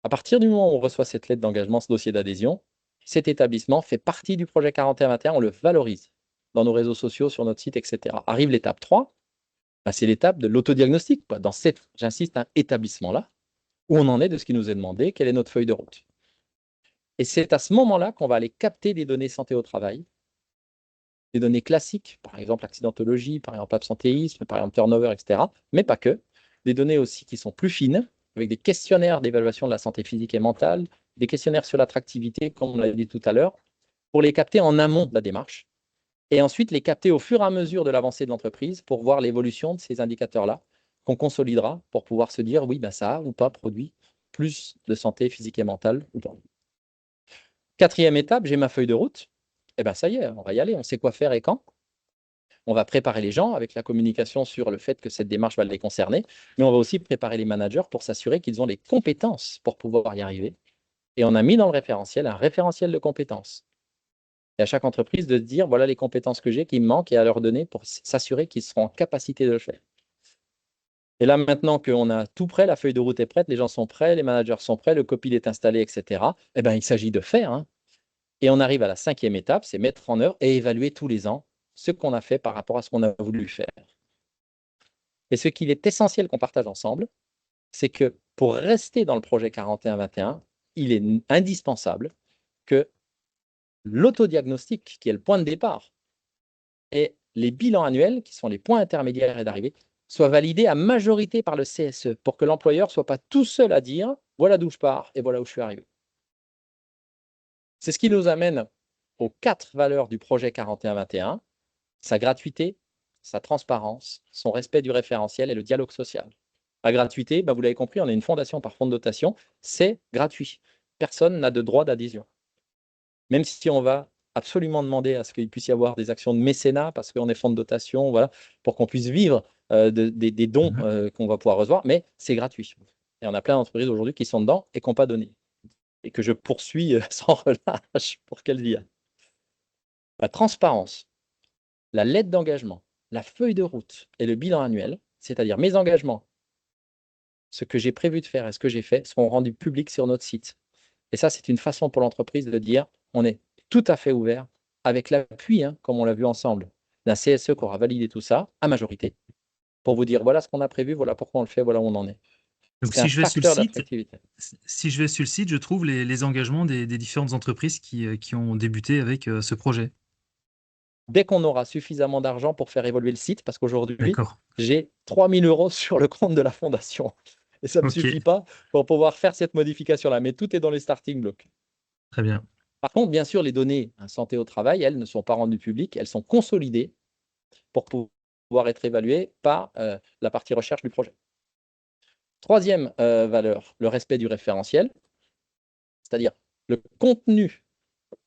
À partir du moment où on reçoit cette lettre d'engagement, ce dossier d'adhésion, cet établissement fait partie du projet 41-21, on le valorise dans nos réseaux sociaux, sur notre site, etc. Arrive l'étape 3, ben c'est l'étape de l'autodiagnostic. Dans cet, j'insiste, un établissement-là, où on en est de ce qui nous est demandé, quelle est notre feuille de route. Et c'est à ce moment-là qu'on va aller capter des données santé au travail, des données classiques, par exemple accidentologie, par exemple absentéisme, par exemple turnover, etc. Mais pas que. Des données aussi qui sont plus fines, avec des questionnaires d'évaluation de la santé physique et mentale, des questionnaires sur l'attractivité, comme on l'a dit tout à l'heure, pour les capter en amont de la démarche. Et ensuite, les capter au fur et à mesure de l'avancée de l'entreprise pour voir l'évolution de ces indicateurs-là, qu'on consolidera pour pouvoir se dire, oui, ben ça a ou pas produit plus de santé physique et mentale ou pas. Quatrième étape, j'ai ma feuille de route. Eh bien, ça y est, on va y aller, on sait quoi faire et quand. On va préparer les gens avec la communication sur le fait que cette démarche va les concerner, mais on va aussi préparer les managers pour s'assurer qu'ils ont les compétences pour pouvoir y arriver. Et on a mis dans le référentiel un référentiel de compétences. Et à chaque entreprise de se dire, voilà les compétences que j'ai qui me manquent et à leur donner pour s'assurer qu'ils seront en capacité de le faire. Et là, maintenant qu'on a tout prêt, la feuille de route est prête, les gens sont prêts, les managers sont prêts, le copil est installé, etc., eh ben, il s'agit de faire. Hein. Et on arrive à la 5e étape, c'est mettre en œuvre et évaluer tous les ans ce qu'on a fait par rapport à ce qu'on a voulu faire. Et ce qu'il est essentiel qu'on partage ensemble, c'est que pour rester dans le projet 41-21, il est indispensable que l'autodiagnostic, qui est le point de départ, et les bilans annuels, qui sont les points intermédiaires et d'arrivée, soient validés à majorité par le CSE pour que l'employeur ne soit pas tout seul à dire voilà d'où je pars et voilà où je suis arrivé. C'est ce qui nous amène aux 4 valeurs du projet 41-21, sa gratuité, sa transparence, son respect du référentiel et le dialogue social. La gratuité, vous l'avez compris, on est une fondation par fonds de dotation, c'est gratuit. Personne n'a de droit d'adhésion. Même si on va absolument demander à ce qu'il puisse y avoir des actions de mécénat, parce qu'on est fonds de dotation, voilà, pour qu'on puisse vivre des dons qu'on va pouvoir recevoir, mais c'est gratuit. Et on a plein d'entreprises aujourd'hui qui sont dedans et qui n'ont pas donné. Et que je poursuis sans relâche pour qu'elles y aillent. La transparence, la lettre d'engagement, la feuille de route et le bilan annuel, c'est-à-dire mes engagements, ce que j'ai prévu de faire et ce que j'ai fait, seront rendus publics sur notre site. Et ça, c'est une façon pour l'entreprise de dire on est tout à fait ouvert avec l'appui, comme on l'a vu ensemble, d'un CSE qui aura validé tout ça à majorité pour vous dire voilà ce qu'on a prévu, voilà pourquoi on le fait, voilà où on en est. Donc, C'est si un je vais sur le facteur site, d'attractivité. si je vais sur le site, je trouve les engagements des différentes entreprises qui ont débuté avec ce projet. Dès qu'on aura suffisamment d'argent pour faire évoluer le site, parce qu'aujourd'hui, D'accord. j'ai 3 000 € sur le compte de la fondation. Et ça ne me Ok, suffit pas pour pouvoir faire cette modification-là. Mais tout est dans les starting blocks. très bien. Par contre, bien sûr, les données santé au travail, elles ne sont pas rendues publiques, elles sont consolidées pour pouvoir être évaluées par la partie recherche du projet. Troisième valeur, le respect du référentiel, c'est-à-dire le contenu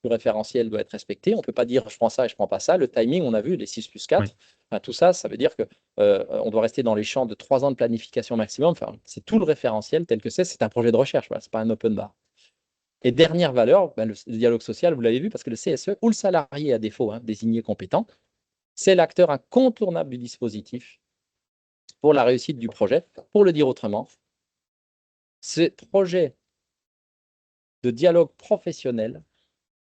du référentiel doit être respecté. On ne peut pas dire je prends ça et je ne prends pas ça. Le timing, on a vu, les 6 plus Oui. 4, enfin, tout ça, ça veut dire qu'on doit rester dans les champs de 3 ans de planification maximum. Enfin, c'est tout le référentiel tel que c'est un projet de recherche, voilà, ce n'est pas un open bar. Et dernière valeur, ben, le dialogue social, vous l'avez vu, parce que le CSE ou le salarié, à défaut désigné compétent, c'est l'acteur incontournable du dispositif pour la réussite du projet. Pour le dire autrement, ce projet de dialogue professionnel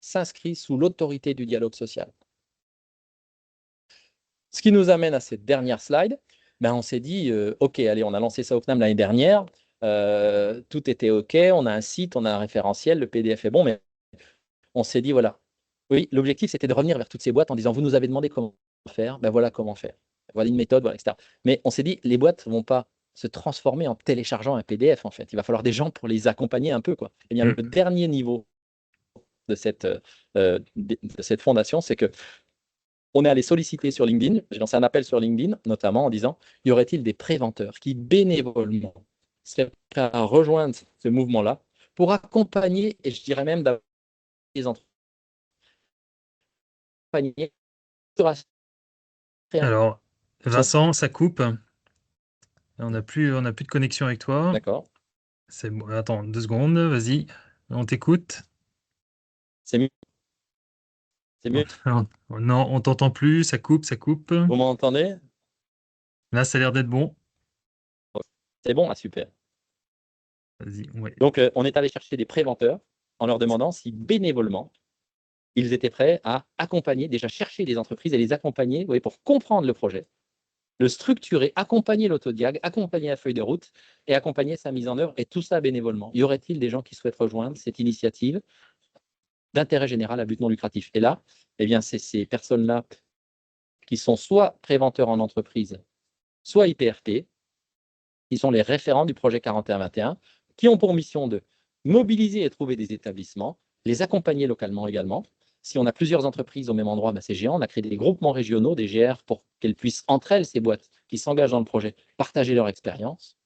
s'inscrit sous l'autorité du dialogue social. Ce qui nous amène à cette dernière slide, ben on s'est dit, OK, allez, on a lancé ça au CNAM l'année dernière, tout était OK, on a un site, on a un référentiel, le PDF est bon, mais on s'est dit, voilà, oui, l'objectif, c'était de revenir vers toutes ces boîtes en disant, vous nous avez demandé comment faire, ben voilà comment faire. Voilà une méthode, voilà, etc. Mais on s'est dit, les boîtes ne vont pas se transformer en téléchargeant un PDF, en fait. Il va falloir des gens pour les accompagner un peu, quoi. Et bien, le Mm. dernier niveau de cette fondation, c'est que on est allé solliciter sur LinkedIn, j'ai lancé un appel sur LinkedIn, notamment en disant, y aurait-il des préventeurs qui bénévolement seraient prêts à rejoindre ce mouvement-là pour accompagner, et je dirais même d'avoir les accompagner sur un- Alors, sur- Vincent, ça coupe. On n'a plus de connexion avec toi. D'accord, C'est bon. Attends, 2 secondes, vas-y. On t'écoute. c'est mieux, c'est mieux. Non, on t'entend plus, ça coupe, ça coupe. Vous m'entendez? Là, ça a l'air d'être bon. C'est bon? Ah, super. Vas-y, ouais. Donc, on est allé chercher des préventeurs en leur demandant si bénévolement, ils étaient prêts à accompagner, déjà chercher des entreprises et les accompagner, vous voyez, pour comprendre le projet, le structurer, accompagner l'autodiag, accompagner la feuille de route et accompagner sa mise en œuvre, et tout ça bénévolement. Y aurait-il des gens qui souhaitent rejoindre cette initiative d'intérêt général à but non lucratif? Et là, eh bien, c'est ces personnes-là qui sont soit préventeurs en entreprise, soit IPRP, qui sont les référents du projet 41-21, qui ont pour mission de mobiliser et trouver des établissements, les accompagner localement également. Si on a plusieurs entreprises au même endroit, ben c'est géant. On a créé des groupements régionaux, des GR, pour qu'elles puissent, entre elles, ces boîtes qui s'engagent dans le projet, partager leur expérience,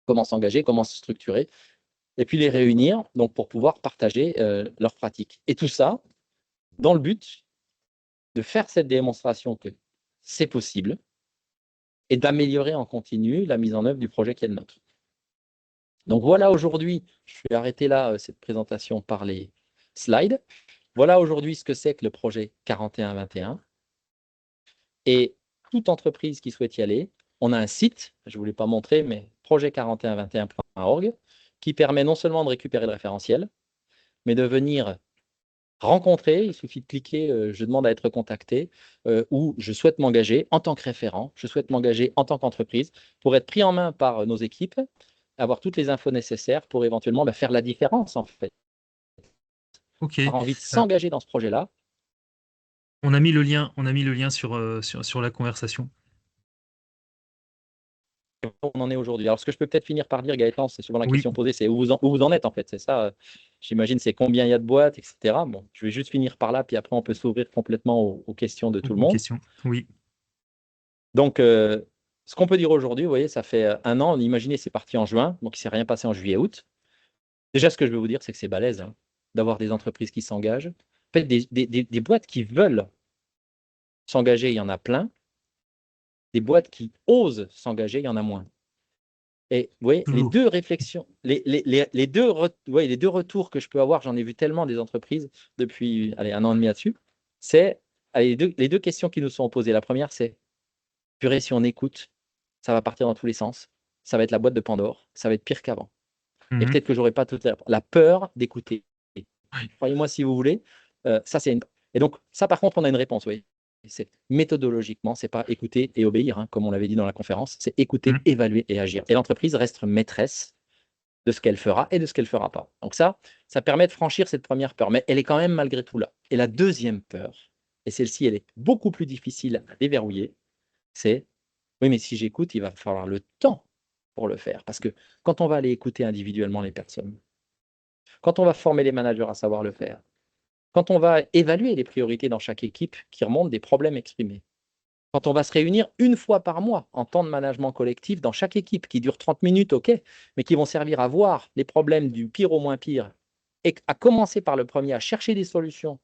comment s'engager, comment se structurer, et puis les réunir donc pour pouvoir partager leurs pratiques. Et tout ça dans le but de faire cette démonstration que c'est possible et d'améliorer en continu la mise en œuvre du projet qui est le nôtre. Donc voilà aujourd'hui, je vais arrêter là cette présentation par les slides. Voilà aujourd'hui ce que c'est que le projet 41-21. Et toute entreprise qui souhaite y aller, on a un site, je ne vous l'ai pas montré, mais projet4121.org, qui permet non seulement de récupérer le référentiel, mais de venir rencontrer. Il suffit de cliquer je demande à être contacté ou je souhaite m'engager en tant que référent, je souhaite m'engager en tant qu'entreprise pour être pris en main par nos équipes, avoir toutes les infos nécessaires pour éventuellement faire la différence en fait. Ok. Avoir envie de Alors, s'engager dans ce projet-là. on a mis le lien sur la conversation. On en est aujourd'hui. Alors, ce que je peux peut-être finir par dire, Gaëtan, c'est souvent la Oui, question posée, c'est où vous en êtes en fait, c'est ça. J'imagine, c'est combien il y a de boîtes, etc. Bon, je vais juste finir par là, puis après, on peut s'ouvrir complètement aux questions de tout le une monde. question. Oui. Donc, ce qu'on peut dire aujourd'hui, vous voyez, ça fait un an, imaginez, c'est parti en juin, donc il ne s'est rien passé en juillet-août. Déjà, ce que je veux vous dire, c'est que c'est balèze d'avoir des entreprises qui s'engagent. En fait, des boîtes qui veulent s'engager, il y en a plein. Des boîtes qui osent s'engager, il y en a moins. Et vous voyez, les Toujours. deux réflexions, les deux retours que je peux avoir, j'en ai vu tellement des entreprises depuis allez, un an et demi là-dessus, c'est allez, les deux questions qui nous sont posées. La première, c'est, purée, si on écoute, ça va partir dans tous les sens. Ça va être la boîte de Pandore. Ça va être pire qu'avant. Et Mhm. peut-être que j'aurais pas toute la peur d'écouter. Oui. Croyez-moi si vous voulez. Ça, c'est une... Et donc, ça, par contre, on a une réponse, oui. C'est méthodologiquement, c'est pas écouter et obéir, hein, comme on l'avait dit dans la conférence, c'est écouter, Mm. évaluer et agir. Et l'entreprise reste maîtresse de ce qu'elle fera et de ce qu'elle fera pas. Donc ça permet de franchir cette première peur, mais elle est quand même malgré tout là. Et la deuxième peur, et celle-ci, elle est beaucoup plus difficile à déverrouiller, c'est oui, mais si j'écoute, il va falloir le temps pour le faire. Parce que quand on va aller écouter individuellement les personnes, quand on va former les managers à savoir le faire, quand on va évaluer les priorités dans chaque équipe qui remontent des problèmes exprimés, quand on va se réunir une fois par mois en temps de management collectif dans chaque équipe qui dure 30 minutes, ok, mais qui vont servir à voir les problèmes du pire au moins pire et à commencer par le premier à chercher des solutions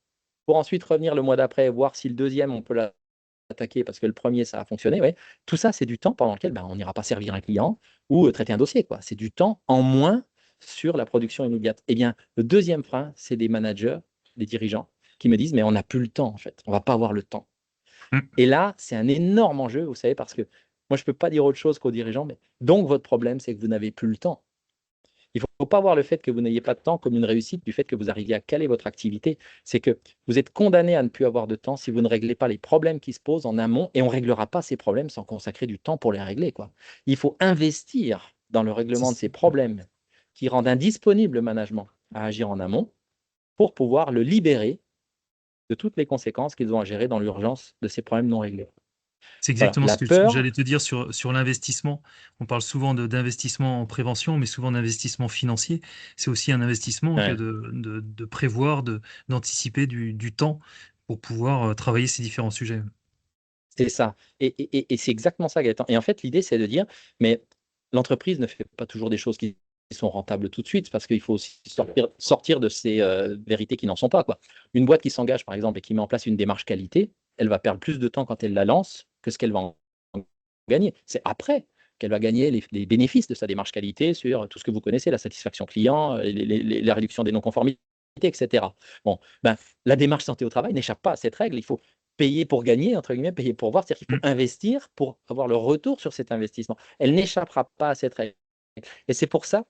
pour ensuite revenir le mois d'après et voir si le deuxième on peut l'attaquer parce que le premier ça a fonctionné. Ouais. Tout ça, c'est du temps pendant lequel on n'ira pas servir un client ou traiter un dossier. C'est du temps en moins sur la production immédiate. Eh bien, le deuxième frein, c'est des managers, des dirigeants qui me disent mais on n'a plus le temps en fait, on ne va pas avoir le temps. Mm. Et là, c'est un énorme enjeu, vous savez, parce que moi, je ne peux pas dire autre chose qu'aux dirigeants, mais donc votre problème, c'est que vous n'avez plus le temps. Il ne faut pas voir le fait que vous n'ayez pas de temps comme une réussite du fait que vous arriviez à caler votre activité. C'est que vous êtes condamné à ne plus avoir de temps si vous ne réglez pas les problèmes qui se posent en amont et on ne réglera pas ces problèmes sans consacrer du temps pour les régler, quoi. Il faut investir dans le C'est règlement de ça. ces problèmes qui rendent indisponible le management à agir en amont pour pouvoir le libérer de toutes les conséquences qu'ils ont à gérer dans l'urgence de ces problèmes non réglés. C'est Voilà, exactement ce la que peur, j'allais te dire sur l'investissement. On parle souvent d'investissement en prévention, mais souvent d'investissement financier. C'est aussi un investissement que ouais, de prévoir, d'anticiper du temps pour pouvoir travailler ces différents sujets. c'est ça. Et c'est exactement ça, Gaëtan. Et en fait, l'idée, c'est de dire, mais l'entreprise ne fait pas toujours des choses qui sont rentables tout de suite, parce qu'il faut aussi sortir de ces vérités qui n'en sont pas, quoi. Une boîte qui s'engage, par exemple, et qui met en place une démarche qualité, elle va perdre plus de temps quand elle la lance que ce qu'elle va en gagner. C'est après qu'elle va gagner les bénéfices de sa démarche qualité sur tout ce que vous connaissez, la satisfaction client, la réduction des non-conformités, etc. Bon, ben, la démarche santé au travail n'échappe pas à cette règle. Il faut payer pour gagner, entre guillemets, payer pour voir, c'est-à-dire qu'il faut Mm. investir pour avoir le retour sur cet investissement. Elle n'échappera pas à cette règle. Et c'est pour ça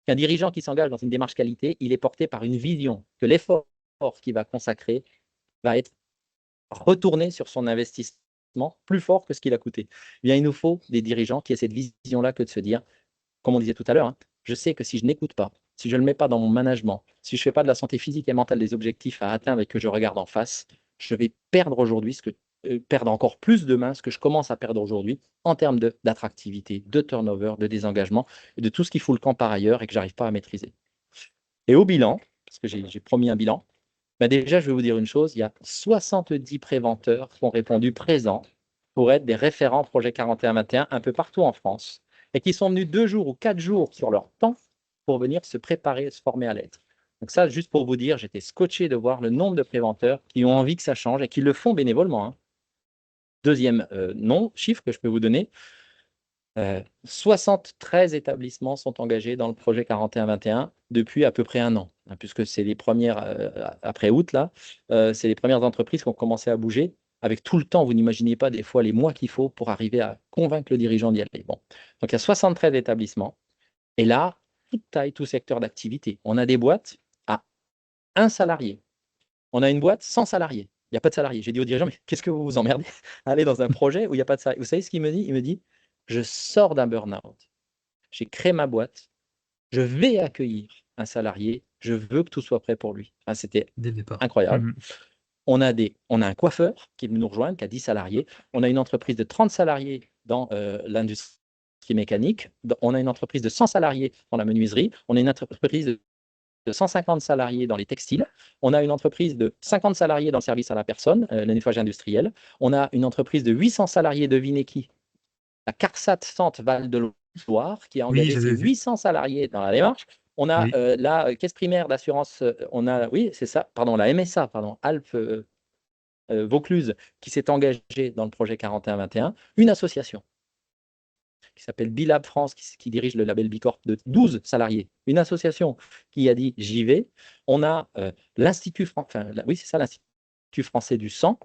qu'un dirigeant qui s'engage dans une démarche qualité, il est porté par une vision que l'effort qu'il va consacrer va être retourner sur son investissement plus fort que ce qu'il a coûté. Eh bien, il nous faut des dirigeants qui aient cette vision-là que de se dire, comme on disait tout à l'heure, hein, je sais que si je n'écoute pas, si je ne le mets pas dans mon management, si je ne fais pas de la santé physique et mentale des objectifs à atteindre et que je regarde en face, je vais perdre aujourd'hui perdre encore plus demain ce que je commence à perdre aujourd'hui en termes d'attractivité, de turnover, de désengagement et de tout ce qui fout le camp par ailleurs et que j'arrive pas à maîtriser. Et au bilan, parce que j'ai promis un bilan, bah déjà, je vais vous dire une chose, il y a 70 préventeurs qui ont répondu présents pour être des référents projet 41-21 un peu partout en France et qui sont venus 2 jours ou 4 jours sur leur temps pour venir se préparer, se former à l'être. Donc ça, juste pour vous dire, j'étais scotché de voir le nombre de préventeurs qui ont envie que ça change et qui le font bénévolement, hein. Deuxième chiffre que je peux vous donner, 73 établissements sont engagés dans le projet 41-21 depuis à peu près un an, hein, puisque c'est les premières, après août, là, c'est les premières entreprises qui ont commencé à bouger. Avec tout le temps, vous n'imaginez pas des fois les mois qu'il faut pour arriver à convaincre le dirigeant d'y aller. Bon. Donc il y a 73 établissements, et là, toute taille, tout secteur d'activité. On a des boîtes à un salarié. On a une boîte sans salarié. Il n'y a pas de salarié. J'ai dit au dirigeant, mais qu'est-ce que vous vous emmerdez à aller dans un projet où il n'y a pas de salarié? Vous savez ce qu'il me dit? Il me dit, je sors d'un burn-out. J'ai créé ma boîte. Je vais accueillir un salarié. Je veux que tout soit prêt pour lui. Ah, c'était Dès le départ. incroyable. Mm. On a un coiffeur qui est venu nous rejoindre, qui a 10 salariés. On a une entreprise de 30 salariés dans l'industrie mécanique. On a une entreprise de 100 salariés dans la menuiserie. On a une entreprise de 150 salariés dans les textiles. On a une entreprise de 50 salariés dans le service à la personne, le nettoyage industriel. On a une entreprise de 800 salariés, devinez qui? La CARSAT Sante Val de Loire, qui a Oui, engagé ses j'avais vu. 800 salariés dans la démarche. On a Oui. la caisse primaire d'assurance, on a, oui, c'est ça, pardon, la MSA, pardon, Alpes Vaucluse, qui s'est engagée dans le projet 41-21, une association qui s'appelle Bilab France, qui dirige le label Bicorp de 12 salariés, une association qui a dit j'y vais. On a l'Institut oui, c'est ça, l'Institut français du sang,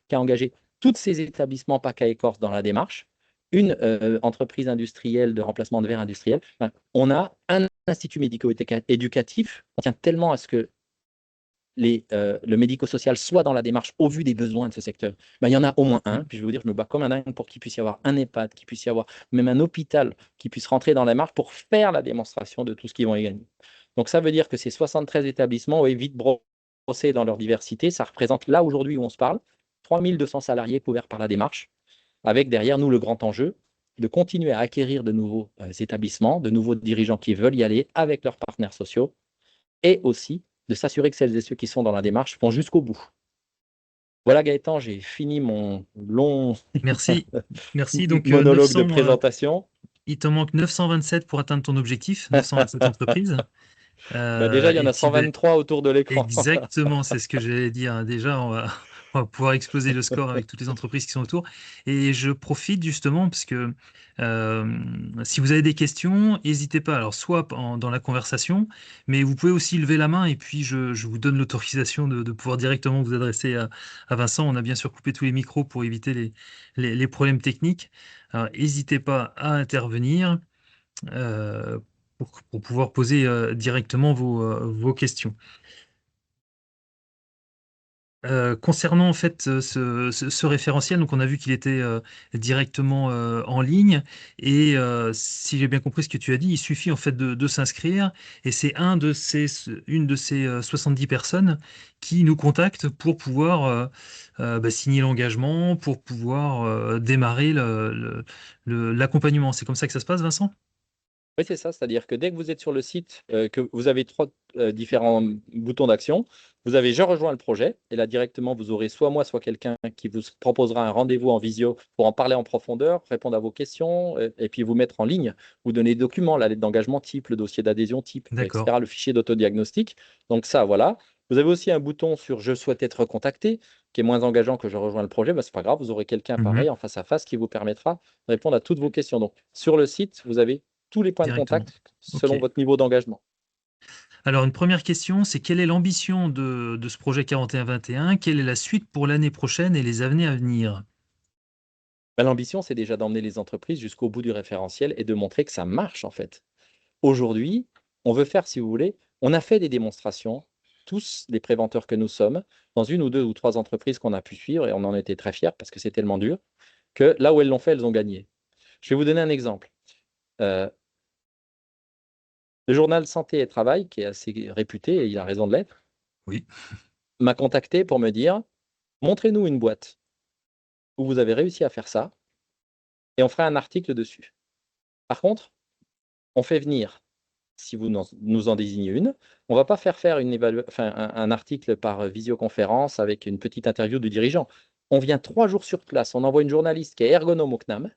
qui a engagé tous ces établissements PACA et Corse dans la démarche, une entreprise industrielle de remplacement de verre industriel. Enfin, on a un institut médico-éducatif, on tient tellement à ce que le médico-social soit dans la démarche au vu des besoins de ce secteur, ben, il y en a au moins un. Puis je vais vous dire, je me bats comme un dingue pour qu'il puisse y avoir un EHPAD, qu'il puisse y avoir même un hôpital qui puisse rentrer dans la marche pour faire la démonstration de tout ce qu'ils vont y gagner. Donc ça veut dire que ces 73 établissements, oui, vite brossés dans leur diversité, ça représente là aujourd'hui où on se parle, 3200 salariés couverts par la démarche, avec derrière nous le grand enjeu de continuer à acquérir de nouveaux établissements, de nouveaux dirigeants qui veulent y aller avec leurs partenaires sociaux, et aussi de s'assurer que celles et ceux qui sont dans la démarche vont jusqu'au bout. Voilà Gaëtan, j'ai fini mon long Merci. Merci. Donc, monologue de présentation. il t'en manque 927 pour atteindre ton objectif, 927 entreprises. Bah déjà, il y en Et a puis, ben, 123 autour de l'écran. exactement, c'est ce que j'allais dire. Déjà, on va pouvoir exploser le score avec toutes les entreprises qui sont autour. Et je profite justement parce que si vous avez des questions, n'hésitez pas. Alors, soit dans la conversation, mais vous pouvez aussi lever la main et puis je vous donne l'autorisation de pouvoir directement vous adresser à Vincent. On a bien sûr coupé tous les micros pour éviter les problèmes techniques. Alors, n'hésitez pas à intervenir. Euh, pour pouvoir poser directement vos questions. Concernant en fait ce référentiel, donc on a vu qu'il était directement en ligne et si j'ai bien compris ce que tu as dit, il suffit en fait de s'inscrire et c'est une de ces 70 personnes qui nous contactent pour pouvoir signer l'engagement, pour pouvoir démarrer l'accompagnement. C'est comme ça que ça se passe, Vincent? Oui, c'est ça, c'est-à-dire que dès que vous êtes sur le site, que vous avez trois différents boutons d'action, vous avez Je rejoins le projet, et là directement, vous aurez soit moi, soit quelqu'un qui vous proposera un rendez-vous en visio pour en parler en profondeur, répondre à vos questions, et puis vous mettre en ligne, vous donner les documents, la lettre d'engagement type, le dossier d'adhésion type, D'accord. etc., le fichier d'autodiagnostic. Donc ça, voilà. Vous avez aussi un bouton sur Je souhaite être contacté, qui est moins engageant que Je rejoins le projet. Ben, c'est pas grave, vous aurez quelqu'un Mhm. pareil en face à face qui vous permettra de répondre à toutes vos questions. Donc sur le site, vous avez tous les points de Directement. contact Ok. selon votre niveau d'engagement. Alors, une première question, c'est quelle est l'ambition de ce projet 41-21? Quelle est la suite pour l'année prochaine et les années à venir? Ben, l'ambition, c'est déjà d'emmener les entreprises jusqu'au bout du référentiel et de montrer que ça marche en fait. Aujourd'hui, on veut faire, si vous voulez, on a fait des démonstrations, tous les préventeurs que nous sommes, dans une ou deux ou trois entreprises qu'on a pu suivre et on en était très fiers parce que c'est tellement dur que là où elles l'ont fait, elles ont gagné. Je vais vous donner un exemple. Euh, le journal Santé et Travail, qui est assez réputé et il a raison de l'être, Oui. m'a contacté pour me dire, montrez-nous une boîte où vous avez réussi à faire ça et on fera un article dessus. Par contre, on fait venir, si vous nous en désignez une, on ne va pas faire un article par visioconférence avec une petite interview du dirigeant. On vient 3 jours sur place, on envoie une journaliste qui est ergonome au CNAM,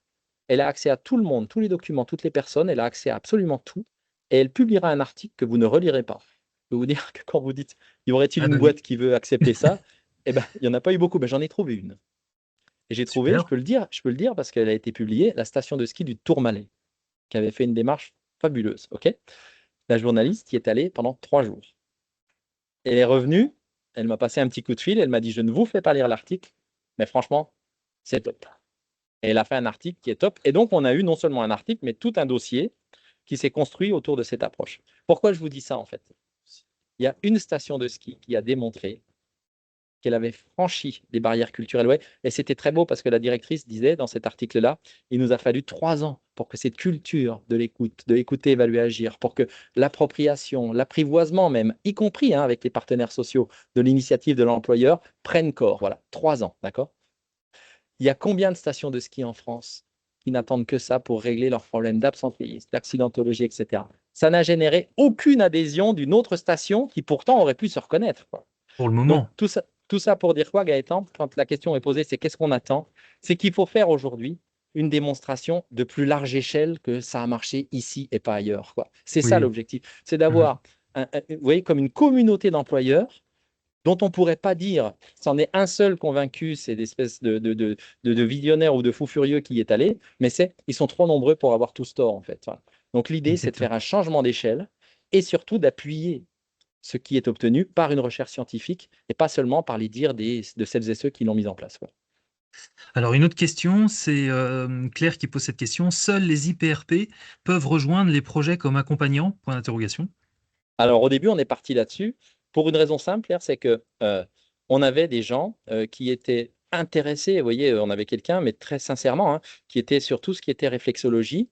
elle a accès à tout le monde, tous les documents, toutes les personnes, elle a accès à absolument tout, et elle publiera un article que vous ne relirez pas. Je peux vous dire que quand vous dites, y aurait-il Ah une bah oui, boîte qui veut accepter ça? Eh ben, il n'y en a pas eu beaucoup, mais j'en ai trouvé une. Et j'ai trouvé, super. je peux le dire parce qu'elle a été publiée, la station de ski du Tourmalet, qui avait fait une démarche fabuleuse. Ok, la journaliste y est allée pendant 3 jours. Elle est revenue, elle m'a passé un petit coup de fil, elle m'a dit, je ne vous fais pas lire l'article, mais franchement, c'est top. Et elle a fait un article qui est top. Et donc, on a eu non seulement un article, mais tout un dossier qui s'est construit autour de cette approche. Pourquoi je vous dis ça, en fait? Il y a une station de ski qui a démontré qu'elle avait franchi des barrières culturelles. Ouais. Et c'était très beau parce que la directrice disait dans cet article-là, il nous a fallu 3 ans pour que cette culture de l'écoute, de écouter, évaluer, agir, pour que l'appropriation, l'apprivoisement même, y compris avec les partenaires sociaux de l'initiative de l'employeur, prenne corps. Voilà, 3 ans, d'accord? Il y a combien de stations de ski en France qui n'attendent que ça pour régler leurs problèmes d'absentéisme, d'accidentologie, etc. Ça n'a généré aucune adhésion d'une autre station qui pourtant aurait pu se reconnaître, quoi. Pour le Donc, moment. tout ça pour dire quoi, Gaëtan? Quand la question est posée, c'est qu'est-ce qu'on attend? C'est qu'il faut faire aujourd'hui une démonstration de plus large échelle que ça a marché ici et pas ailleurs, quoi. C'est ça Oui. l'objectif. C'est Mhm. d'avoir, vous voyez, comme une communauté d'employeurs dont on ne pourrait pas dire, c'en est un seul convaincu, c'est des espèces de visionnaires ou de fous furieux qui y est allé, mais ils sont trop nombreux pour avoir tous tort, en fait. Voilà. Donc l'idée, c'est de faire Exactement. un changement d'échelle et surtout d'appuyer ce qui est obtenu par une recherche scientifique et pas seulement par les dires de celles et ceux qui l'ont mis en place, quoi. Alors, une autre question, c'est Claire qui pose cette question. Seuls les IPRP peuvent rejoindre les projets comme accompagnants? Point d'interrogation. Alors au début, on est parti là-dessus. Pour une raison simple, Claire, c'est que on avait des gens qui étaient intéressés. Vous voyez, on avait quelqu'un, mais très sincèrement, hein, qui était sur tout ce qui était réflexologie,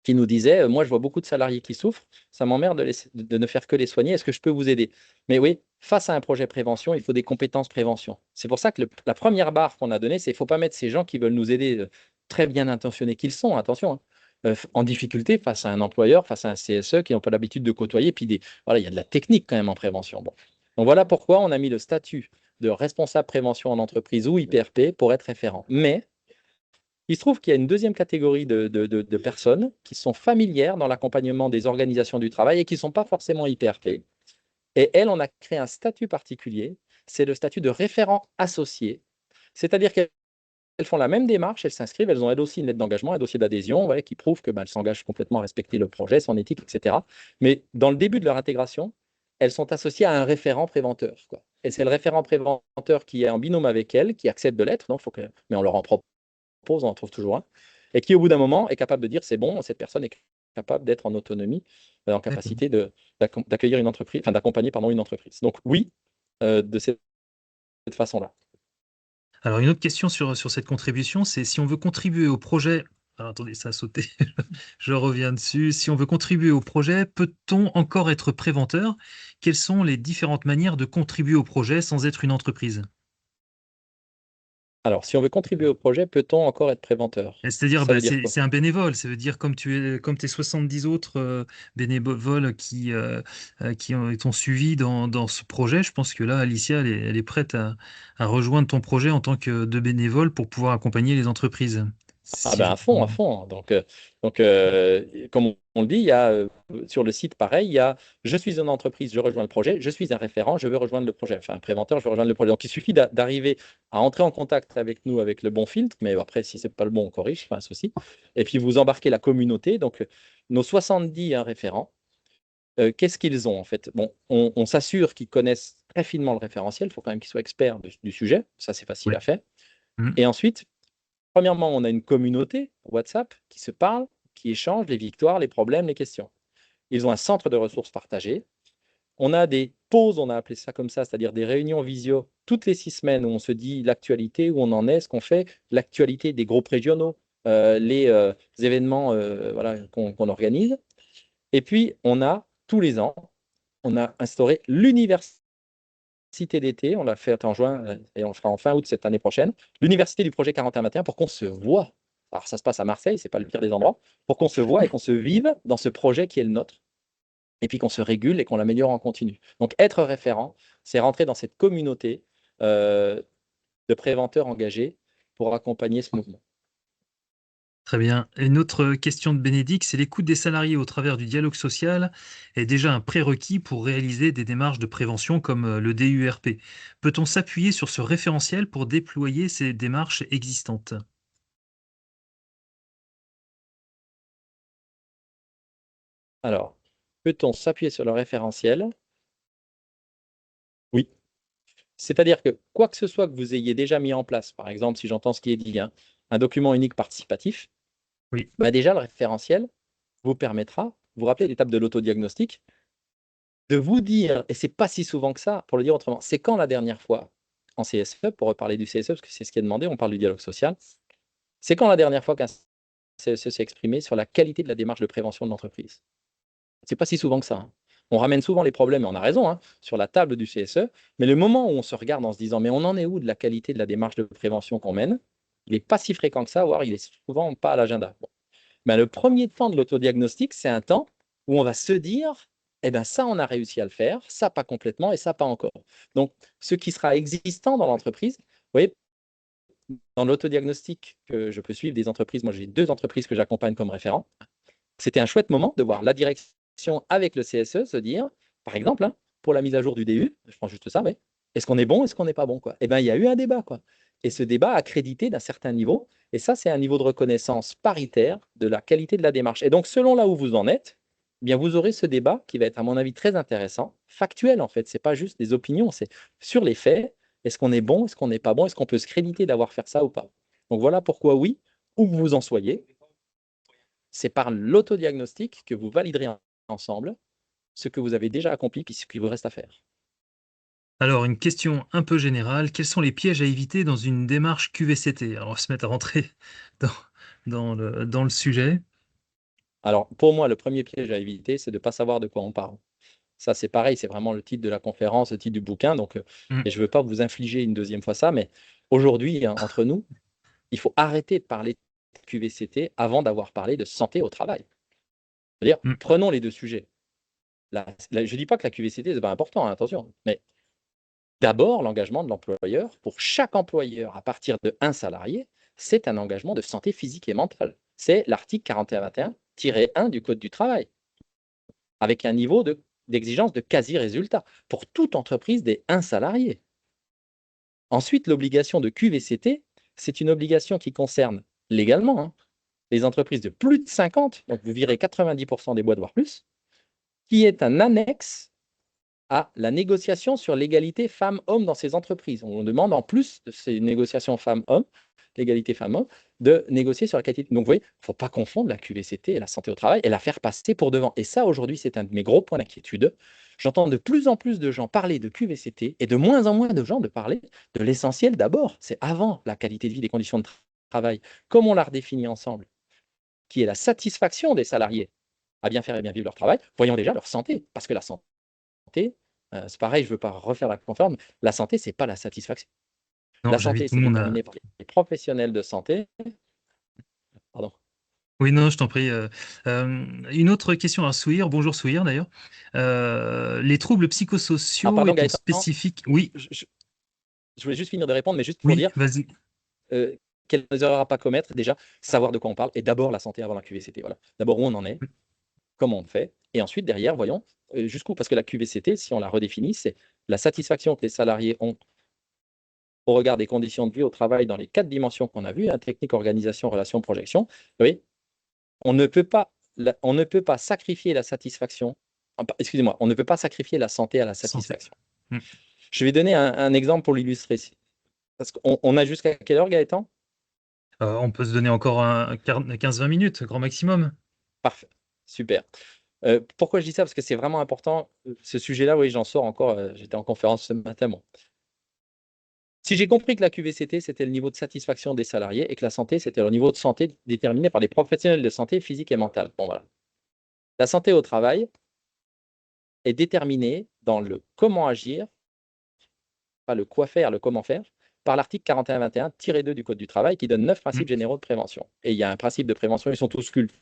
qui nous disait, moi, je vois beaucoup de salariés qui souffrent, ça m'emmerde de ne faire que les soigner, est-ce que je peux vous aider? Mais oui, face à un projet prévention, il faut des compétences prévention. C'est pour ça que la première barre qu'on a donnée, c'est qu'il ne faut pas mettre ces gens qui veulent nous aider, très bien intentionnés qu'ils sont, attention, hein, en difficulté face à un employeur, face à un CSE qui n'ont pas l'habitude de côtoyer, puis voilà, il y a de la technique quand même en prévention. Bon. Donc voilà pourquoi on a mis le statut de responsable prévention en entreprise ou IPRP pour être référent. Mais il se trouve qu'il y a une deuxième catégorie de personnes qui sont familières dans l'accompagnement des organisations du travail et qui ne sont pas forcément IPRP. Et elles, on a créé un statut particulier, c'est le statut de référent associé. C'est-à-dire qu'elles font la même démarche, elles s'inscrivent, elles ont elles aussi une lettre d'engagement, un dossier d'adhésion qui prouve qu'elles s'engagent complètement à respecter le projet, son éthique, etc. Mais dans le début de leur intégration, elles sont associées à un référent préventeur, quoi. Et c'est le référent préventeur qui est en binôme avec elles, qui accepte de l'être, mais on leur en propose, on en trouve toujours un, et qui au bout d'un moment est capable de dire c'est bon, cette personne est capable d'être en autonomie, en D'accord. capacité d'accueillir une entreprise, enfin d'accompagner pardon, une entreprise. Donc oui, de cette façon-là. Alors, une autre question sur cette contribution, c'est si on veut contribuer au projet. Alors, attendez, ça a sauté. Je reviens dessus. Si on veut contribuer au projet, peut-on encore être préventeur? Quelles sont les différentes manières de contribuer au projet sans être une entreprise? Alors, si on veut contribuer au projet, peut-on encore être préventeur? C'est-à-dire, Ça bah, veut dire c'est quoi? c'est un bénévole. Ça veut dire comme t'es 70 autres bénévoles qui t'ont suivi dans ce projet. Je pense que là, Alicia, elle est prête à rejoindre ton projet en tant que de bénévole pour pouvoir accompagner les entreprises. Ah Si ben je à fond, à comprends. fond. Comme on le dit, il y a sur le site pareil, il y a je suis une entreprise, je rejoins le projet, je suis un référent, je veux rejoindre le projet. Enfin, un préventeur, je veux rejoindre le projet. Donc il suffit d'arriver à entrer en contact avec nous avec le bon filtre, mais après, si c'est pas le bon, on corrige, pas un souci. Et puis vous embarquez la communauté. Donc nos 70 référents, qu'est-ce qu'ils ont en fait? Bon, on s'assure qu'ils connaissent très finement le référentiel, il faut quand même qu'ils soient experts du sujet, ça c'est facile Oui. à faire. Mm. Et ensuite, premièrement, on a une communauté WhatsApp qui se parle, qui échange les victoires, les problèmes, les questions. Ils ont un centre de ressources partagées. On a des pauses, on a appelé ça comme ça, c'est-à-dire des réunions visio toutes les 6 semaines où on se dit l'actualité, où on en est, ce qu'on fait, l'actualité des groupes régionaux, les événements qu'on organise. Et puis, on a tous les ans, on a instauré l'université d'été, on l'a fait en juin et on le fera en fin août cette année prochaine, l'université du projet 41-21 pour qu'on se voit. Alors ça se passe à Marseille, c'est pas le pire des endroits, pour qu'on se voit et qu'on se vive dans ce projet qui est le nôtre, et puis qu'on se régule et qu'on l'améliore en continu. Donc être référent, c'est rentrer dans cette communauté euh, de préventeurs engagés pour accompagner ce mouvement. Très bien. Une autre question de Bénédicte, c'est l'écoute des salariés au travers du dialogue social est déjà un prérequis pour réaliser des démarches de prévention comme le DURP. Peut-on s'appuyer sur ce référentiel pour déployer ces démarches existantes? Alors, peut-on s'appuyer sur le référentiel? Oui. C'est-à-dire que quoi que ce soit que vous ayez déjà mis en place, par exemple, si j'entends ce qui est dit, hein, un document unique participatif, Oui, bah déjà le référentiel vous permettra, vous rappelez l'étape de l'autodiagnostic, de vous dire, et c'est pas si souvent que ça, pour le dire autrement, c'est quand la dernière fois en CSE, pour reparler du CSE, parce que c'est ce qui est demandé, on parle du dialogue social, c'est quand la dernière fois qu'un CSE s'est exprimé sur la qualité de la démarche de prévention de l'entreprise. C'est pas si souvent que ça, hein. On ramène souvent les problèmes, et on a raison, hein, sur la table du CSE, mais le moment où on se regarde en se disant, mais on en est où de la qualité de la démarche de prévention qu'on mène, il n'est pas si fréquent que ça, voire il est souvent pas à l'agenda. Bon. Ben, le premier temps de l'autodiagnostic, c'est un temps où on va se dire, eh ben, ça, on a réussi à le faire, ça, pas complètement, et ça, pas encore. Donc, ce qui sera existant dans l'entreprise, vous voyez, dans l'autodiagnostic que je peux suivre des entreprises, moi, j'ai 2 entreprises que j'accompagne comme référent. C'était un chouette moment de voir la direction avec le CSE se dire, par exemple, hein, pour la mise à jour du DU, je prends juste ça, mais est-ce qu'on est bon, est-ce qu'on n'est pas bon, quoi? Eh ben, il y a eu un débat, quoi. Et ce débat accrédité d'un certain niveau, et ça, c'est un niveau de reconnaissance paritaire de la qualité de la démarche. Et donc, selon là où vous en êtes, eh bien, vous aurez ce débat qui va être, à mon avis, très intéressant, factuel en fait. C'est pas juste des opinions, c'est sur les faits. Est-ce qu'on est bon, est-ce qu'on n'est pas bon, est-ce qu'on peut se créditer d'avoir fait ça ou pas? Donc voilà pourquoi oui, où que vous en soyez, c'est par l'autodiagnostic que vous validerez ensemble ce que vous avez déjà accompli puis ce qu'il vous reste à faire. Alors, une question un peu générale. Quels sont les pièges à éviter dans une démarche QVCT? Alors, on va se mettre à rentrer dans, dans le sujet. Alors, pour moi, le premier piège à éviter, c'est de ne pas savoir de quoi on parle. Ça, c'est pareil, c'est vraiment le titre de la conférence, le titre du bouquin. Donc, Mm, et je ne veux pas vous infliger une deuxième fois ça, mais aujourd'hui, hein, entre nous, il faut arrêter de parler de QVCT avant d'avoir parlé de santé au travail. C'est-à-dire, mm, prenons les deux sujets. Je ne dis pas que la QVCT, ce n'est pas important, hein, attention, mais d'abord, l'engagement de l'employeur, pour chaque employeur à partir de un salarié, c'est un engagement de santé physique et mentale. C'est l'article 4121-1 du Code du travail, avec un niveau d'exigence de quasi-résultat pour toute entreprise des 1 salarié. Ensuite, l'obligation de QVCT, c'est une obligation qui concerne légalement les entreprises de plus de 50, donc vous virez 90% des boîtes, voire plus, qui est un annexe à la négociation sur l'égalité femmes-hommes dans ces entreprises. On demande en plus de ces négociations femmes-hommes, l'égalité femmes-hommes, de négocier sur la qualité. Donc vous voyez, il ne faut pas confondre la QVCT et la santé au travail et la faire passer pour devant. Et ça, aujourd'hui, c'est un de mes gros points d'inquiétude. J'entends de plus en plus de gens parler de QVCT et de moins en moins de gens de parler de l'essentiel d'abord. C'est avant la qualité de vie, des conditions de travail, comme on l'a redéfini ensemble, qui est la satisfaction des salariés à bien faire et bien vivre leur travail. Voyons déjà leur santé, parce que la santé, c'est pareil, je ne veux pas refaire la conforme, la santé, ce n'est pas la satisfaction. non, La j'invite santé, tout le c'est monde à. déterminé par les professionnels de santé. Pardon. Oui, non, je t'en prie. Une autre question à Souhir. Bonjour Souhir d'ailleurs. Les troubles Alors, psychosociaux pardon, étant Gaëtan, spécifiques. Oui, je voulais juste finir de répondre, mais juste pour oui, dire vas-y. quelles erreurs à ne pas commettre, déjà, savoir de quoi on parle, et d'abord la santé avant la QVCT. Voilà. D'abord où on en est, comment on fait, et ensuite, derrière, voyons jusqu'où, parce que la QVCT, si on la redéfinit, c'est la satisfaction que les salariés ont au regard des conditions de vie au travail dans les 4 dimensions qu'on a vues, technique, organisation, relation, projection. Oui, on ne peut pas, on ne peut pas sacrifier la satisfaction, excusez-moi, on ne peut pas sacrifier la santé à la Santé. satisfaction. Mm. Je vais donner un exemple pour l'illustrer. Parce qu'on a jusqu'à quelle heure, Gaëtan? On peut se donner encore 15-20 minutes, grand maximum. Parfait, super. Pourquoi je dis ça? Parce que c'est vraiment important. Ce sujet-là, oui, j'en sors encore. J'étais en conférence ce matin. Bon. Si j'ai compris que la QVCT, c'était le niveau de satisfaction des salariés et que la santé, c'était le niveau de santé déterminé par des professionnels de santé physique et mentale. Bon, voilà. La santé au travail est déterminée dans le comment agir, pas le quoi faire, le comment faire, par l'article 4121-2 du Code du travail qui donne 9 Mm. principes généraux de prévention. Et il y a un principe de prévention, ils sont tous cultes.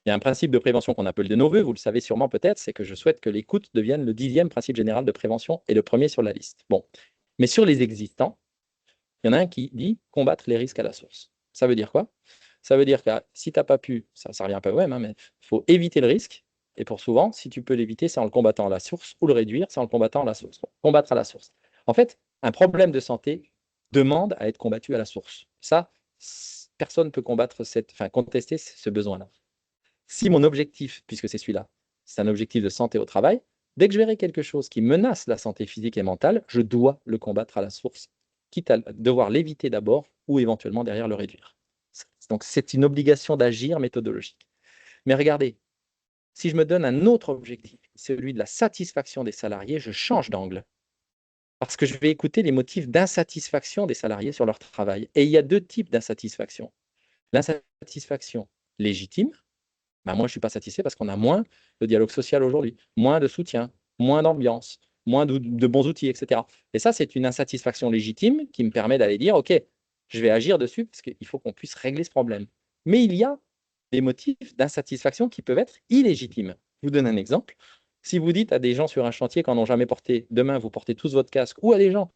Il y a un principe de prévention qu'on appelle de nos voeux, vous le savez sûrement peut-être, c'est que je souhaite que l'écoute devienne le 10e principe général de prévention et le premier sur la liste. Bon, mais sur les existants, il y en a un qui dit combattre les risques à la source. Ça veut dire quoi? Ça veut dire que si tu n'as pas pu, ça revient un peu au même, mais il faut éviter le risque. Et pour souvent, si tu peux l'éviter, c'est en le combattant à la source, ou le réduire, c'est en le combattant à la source. Combattre à la source. En fait, un problème de santé demande à être combattu à la source. Ça, personne ne peut contester ce besoin-là. Si mon objectif, puisque c'est celui-là, c'est un objectif de santé au travail, dès que je verrai quelque chose qui menace la santé physique et mentale, je dois le combattre à la source, quitte à devoir l'éviter d'abord ou éventuellement derrière le réduire. Donc c'est une obligation d'agir méthodologique. Mais regardez, si je me donne un autre objectif, celui de la satisfaction des salariés, je change d'angle. Parce que je vais écouter les motifs d'insatisfaction des salariés sur leur travail. Et il y a 2 types d'insatisfaction. L'insatisfaction légitime, bah, moi, je ne suis pas satisfait parce qu'on a moins de dialogue social aujourd'hui, moins de soutien, moins d'ambiance, moins de bons outils, etc. Et ça, c'est une insatisfaction légitime qui me permet d'aller dire, OK, je vais agir dessus parce qu'il faut qu'on puisse régler ce problème. Mais il y a des motifs d'insatisfaction qui peuvent être illégitimes. Je vous donne un exemple. Si vous dites à des gens sur un chantier qui n'en ont jamais porté, demain, vous portez tous votre casque, ou à des gens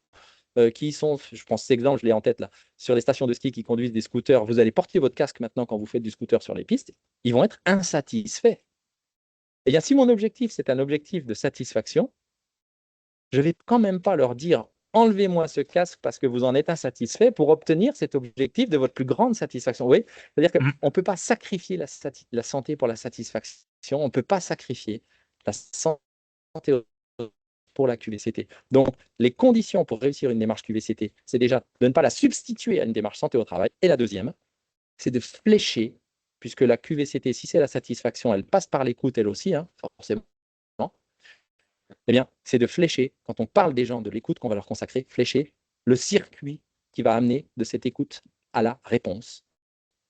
qui sont, je pense cet exemple, je l'ai en tête là, sur les stations de ski qui conduisent des scooters, vous allez porter votre casque maintenant quand vous faites du scooter sur les pistes, ils vont être insatisfaits. Et bien, si mon objectif, c'est un objectif de satisfaction, je ne vais quand même pas leur dire enlevez-moi ce casque parce que vous en êtes insatisfait pour obtenir cet objectif de votre plus grande satisfaction. Oui, c'est-à-dire qu'on Mm. ne peut pas sacrifier la santé pour la satisfaction, on ne peut pas sacrifier la santé pour la QVCT. Donc, les conditions pour réussir une démarche QVCT, c'est déjà de ne pas la substituer à une démarche santé au travail. Et la deuxième, c'est de flécher, puisque la QVCT, si c'est la satisfaction, elle passe par l'écoute elle aussi, forcément. Eh bien, c'est de flécher, quand on parle des gens, de l'écoute qu'on va leur consacrer, flécher le circuit qui va amener de cette écoute à la réponse.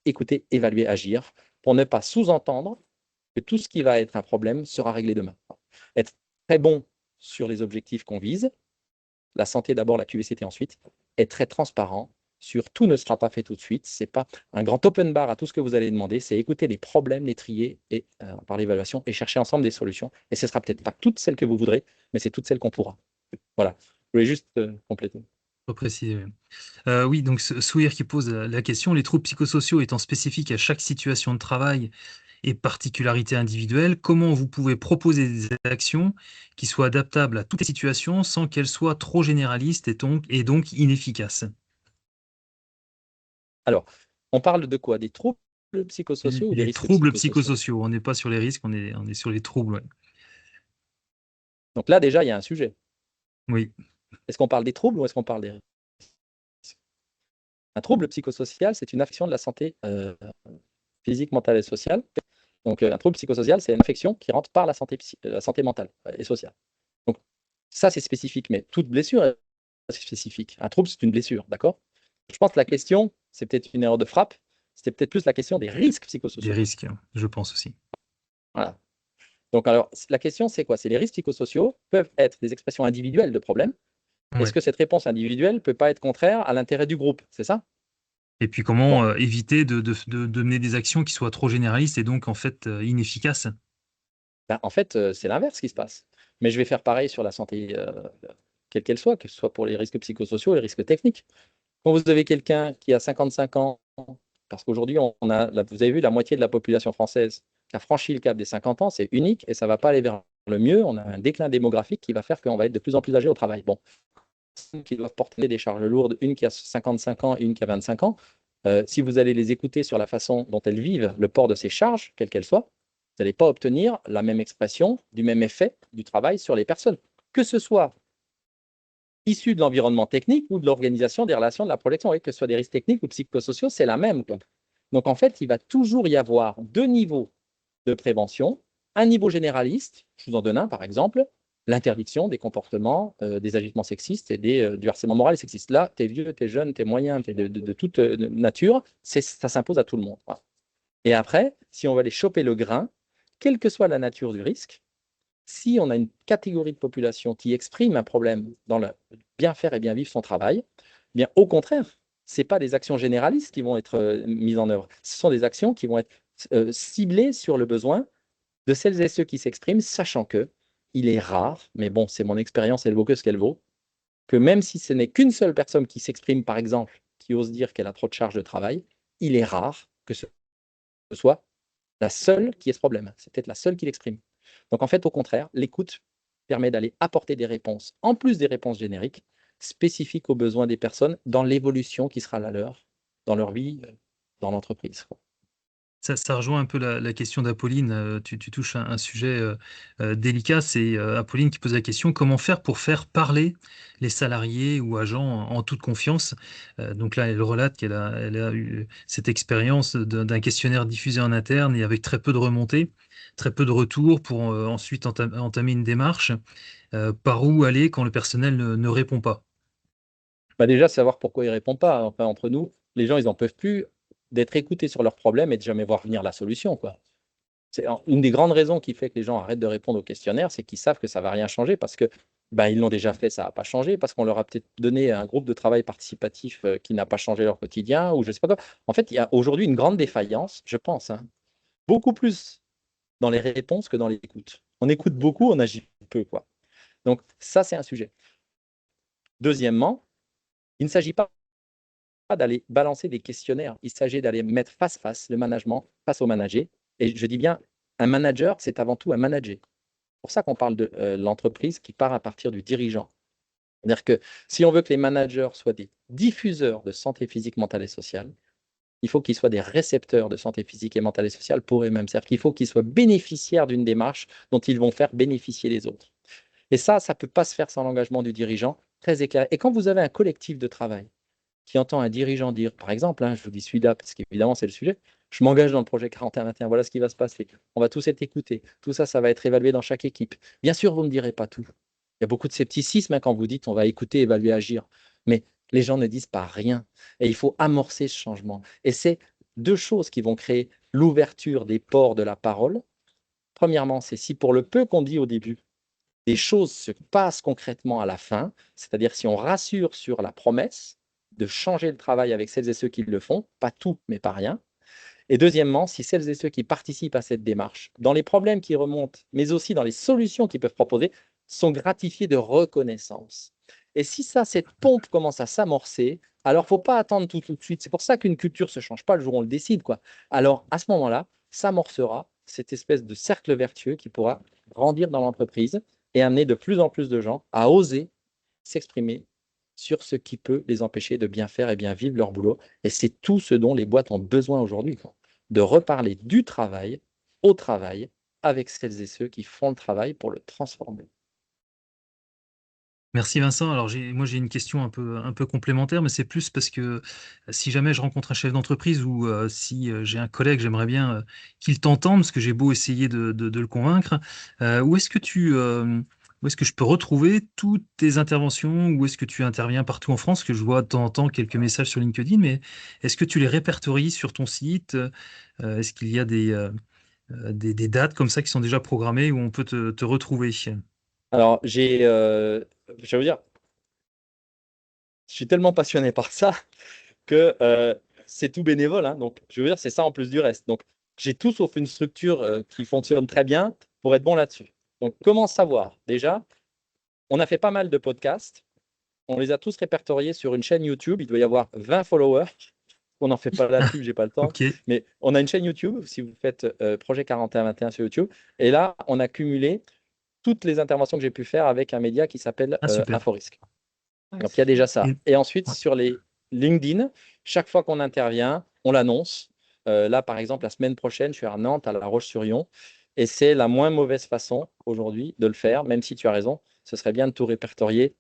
Écouter, évaluer, agir, pour ne pas sous-entendre que tout ce qui va être un problème sera réglé demain. Être très bon sur les objectifs qu'on vise, la santé d'abord, la QVCT ensuite, être très transparent sur tout ne sera pas fait tout de suite. Ce n'est pas un grand open bar à tout ce que vous allez demander, c'est écouter les problèmes, les trier et par l'évaluation et chercher ensemble des solutions. Et ce ne sera peut-être pas toutes celles que vous voudrez, mais c'est toutes celles qu'on pourra. Voilà, je voulais juste compléter. Faut préciser, oui. Oui, donc Souhir qui pose la question, les troubles psychosociaux étant spécifiques à chaque situation de travail et particularité individuelle, comment vous pouvez proposer des actions qui soient adaptables à toutes les situations sans qu'elles soient trop généralistes et donc inefficaces? Alors, on parle de quoi? Des troubles psychosociaux ou des Les risques troubles psychosociaux? psychosociaux, on n'est pas sur les risques, on est sur les troubles, ouais. Donc là, déjà, il y a un sujet. Oui, Est-ce qu'on parle des troubles ou est-ce qu'on parle des risques? Un trouble psychosocial, c'est une affection de la santé physique, mentale et sociale. Donc, un trouble psychosocial, c'est une affection qui rentre par la santé mentale et sociale. Donc, ça, c'est spécifique, mais toute blessure est spécifique. Un trouble, c'est une blessure, d'accord? Je pense que la question, c'est peut-être une erreur de frappe, c'était peut-être plus la question des risques des psychosociaux. risques, je pense aussi. Voilà. Donc, alors, la question, c'est quoi? C'est les risques psychosociaux peuvent être des expressions individuelles de problèmes. Est-ce Ouais. que cette réponse individuelle ne peut pas être contraire à l'intérêt du groupe? C'est ça? Et puis Bon, comment éviter de mener des actions qui soient trop généralistes et donc en fait inefficaces? ben, en fait, c'est l'inverse qui se passe. Mais je vais faire pareil sur la santé, quelle qu'elle soit, que ce soit pour les risques psychosociaux et les risques techniques. Quand vous avez quelqu'un qui a 55 ans, parce qu'aujourd'hui, vous avez vu, la moitié de la population française qui a franchi le cap des 50 ans, c'est unique et ça ne va pas aller vers le mieux. On a un déclin démographique qui va faire qu'on va être de plus en plus âgé au travail. Bon, qui doivent porter des charges lourdes, une qui a 55 ans et une qui a 25 ans, si vous allez les écouter sur la façon dont elles vivent le port de ces charges, quelles qu'elles soient, vous n'allez pas obtenir la même expression du même effet du travail sur les personnes, que ce soit issu de l'environnement technique ou de l'organisation des relations de la protection. Vous voyez, que ce soit des risques techniques ou psychosociaux, c'est la même, quoi. Donc, en fait, il va toujours y avoir deux niveaux de prévention. Un niveau généraliste, je vous en donne un par exemple, l'interdiction des comportements, des agissements sexistes et du harcèlement moral et sexiste. Là, tu es vieux, tu es jeune, tu es moyen, tu es de toute nature, ça s'impose à tout le monde. Voilà. Et après, si on va aller choper le grain, quelle que soit la nature du risque, si on a une catégorie de population qui exprime un problème dans le bien faire et bien vivre son travail, eh bien au contraire, ce n'est pas des actions généralistes qui vont être mises en œuvre, ce sont des actions qui vont être ciblées sur le besoin de celles et ceux qui s'expriment, sachant que il est rare, mais bon, c'est mon expérience, elle vaut que ce qu'elle vaut, que même si ce n'est qu'une seule personne qui s'exprime, par exemple, qui ose dire qu'elle a trop de charge de travail, il est rare que ce soit la seule qui ait ce problème. C'est peut-être la seule qui l'exprime. Donc en fait, au contraire, l'écoute permet d'aller apporter des réponses, en plus des réponses génériques, spécifiques aux besoins des personnes dans l'évolution qui sera la leur, dans leur vie, dans l'entreprise. Ça rejoint un peu la question d'Apolline. Tu touches un sujet délicat. C'est Apolline qui pose la question, comment faire pour faire parler les salariés ou agents en toute confiance? Donc là, elle relate qu'elle a eu cette expérience d'un questionnaire diffusé en interne et avec très peu de remontées, très peu de retours pour ensuite entamer une démarche. Par où aller quand le personnel ne répond pas? Bah déjà, savoir pourquoi ils ne répondent pas. Enfin, entre nous, les gens, ils n'en peuvent plus d'être écoutés sur leurs problèmes et de jamais voir venir la solution, quoi. C'est une des grandes raisons qui fait que les gens arrêtent de répondre aux questionnaires, c'est qu'ils savent que ça ne va rien changer parce que bah, ils l'ont déjà fait, ça n'a pas changé, parce qu'on leur a peut-être donné un groupe de travail participatif qui n'a pas changé leur quotidien, ou je ne sais pas quoi. En fait, il y a aujourd'hui une grande défaillance, je pense, hein, beaucoup plus dans les réponses que dans l'écoute. On écoute beaucoup, on agit peu, quoi. Donc ça, c'est un sujet. Deuxièmement, il ne s'agit pas d'aller balancer des questionnaires, il s'agit d'aller mettre face à face le management face au manager. Et je dis bien, un manager, c'est avant tout un manager. C'est pour ça qu'on parle de l'entreprise qui part à partir du dirigeant. C'est-à-dire que si on veut que les managers soient des diffuseurs de santé physique, mentale et sociale, il faut qu'ils soient des récepteurs de santé physique et mentale et sociale pour eux-mêmes. C'est-à-dire qu'il faut qu'ils soient bénéficiaires d'une démarche dont ils vont faire bénéficier les autres. Et ça ne peut pas se faire sans l'engagement du dirigeant, très éclairé. Et quand vous avez un collectif de travail qui entend un dirigeant dire, par exemple, hein, je vous dis celui-là parce qu'évidemment c'est le sujet, Je m'engage dans le projet 41-21, voilà ce qui va se passer. On va tous être écoutés. Tout ça, ça va être évalué dans chaque équipe. Bien sûr, vous ne me direz pas tout. Il y a beaucoup de scepticisme quand vous dites on va écouter, évaluer, agir. Mais les gens ne disent pas rien. Et il faut amorcer ce changement. Et c'est deux choses qui vont créer l'ouverture des pores de la parole. Premièrement, c'est si pour le peu qu'on dit au début, des choses se passent concrètement à la fin, c'est-à-dire si on rassure sur la promesse de changer le travail avec celles et ceux qui le font, pas tout, mais pas rien. Et deuxièmement, si celles et ceux qui participent à cette démarche, dans les problèmes qui remontent, mais aussi dans les solutions qu'ils peuvent proposer, sont gratifiés de reconnaissance. Et si ça, cette pompe commence à s'amorcer, alors il ne faut pas attendre tout de suite. C'est pour ça qu'une culture ne se change pas le jour où on le décide, quoi. Alors à ce moment-là, s'amorcera cette espèce de cercle vertueux qui pourra grandir dans l'entreprise et amener de plus en plus de gens à oser s'exprimer sur ce qui peut les empêcher de bien faire et bien vivre leur boulot. Et c'est tout ce dont les boîtes ont besoin aujourd'hui, quoi. De reparler du travail au travail avec celles et ceux qui font le travail pour le transformer. Merci Vincent. Alors moi j'ai une question un peu complémentaire, mais c'est plus parce que si jamais je rencontre un chef d'entreprise ou si j'ai un collègue, j'aimerais bien qu'il t'entende, parce que j'ai beau essayer de le convaincre. Où est-ce que où est-ce que je peux retrouver toutes tes interventions? Où est-ce que tu interviens partout en France? Que je vois de temps en temps quelques messages sur LinkedIn, mais est-ce que tu les répertories sur ton site? Est-ce qu'il y a des dates comme ça qui sont déjà programmées où on peut te retrouver? Alors, je veux dire, je suis tellement passionné par ça que c'est tout bénévole, hein. Donc, je veux dire, c'est ça en plus du reste. Donc, j'ai tout sauf une structure qui fonctionne très bien pour être bon là-dessus. Donc, comment savoir? Déjà, on a fait pas mal de podcasts. On les a tous répertoriés sur une chaîne YouTube. Il doit y avoir 20 followers. On n'en fait pas la pub, j'ai pas le temps. Ok. Mais on a une chaîne YouTube, si vous faites Projet 41-21 sur YouTube. Et là, on a cumulé toutes les interventions que j'ai pu faire avec un média qui s'appelle Ah, super. Inforisk. Donc, il y a déjà ça. Et- Et ensuite, ouais. sur les LinkedIn, chaque fois qu'on intervient, on l'annonce. Là, par exemple, la semaine prochaine, je suis à Nantes, à La Roche-sur-Yon. Et c'est la moins mauvaise façon aujourd'hui de le faire, même si tu as raison. Ce serait bien de tout répertorier.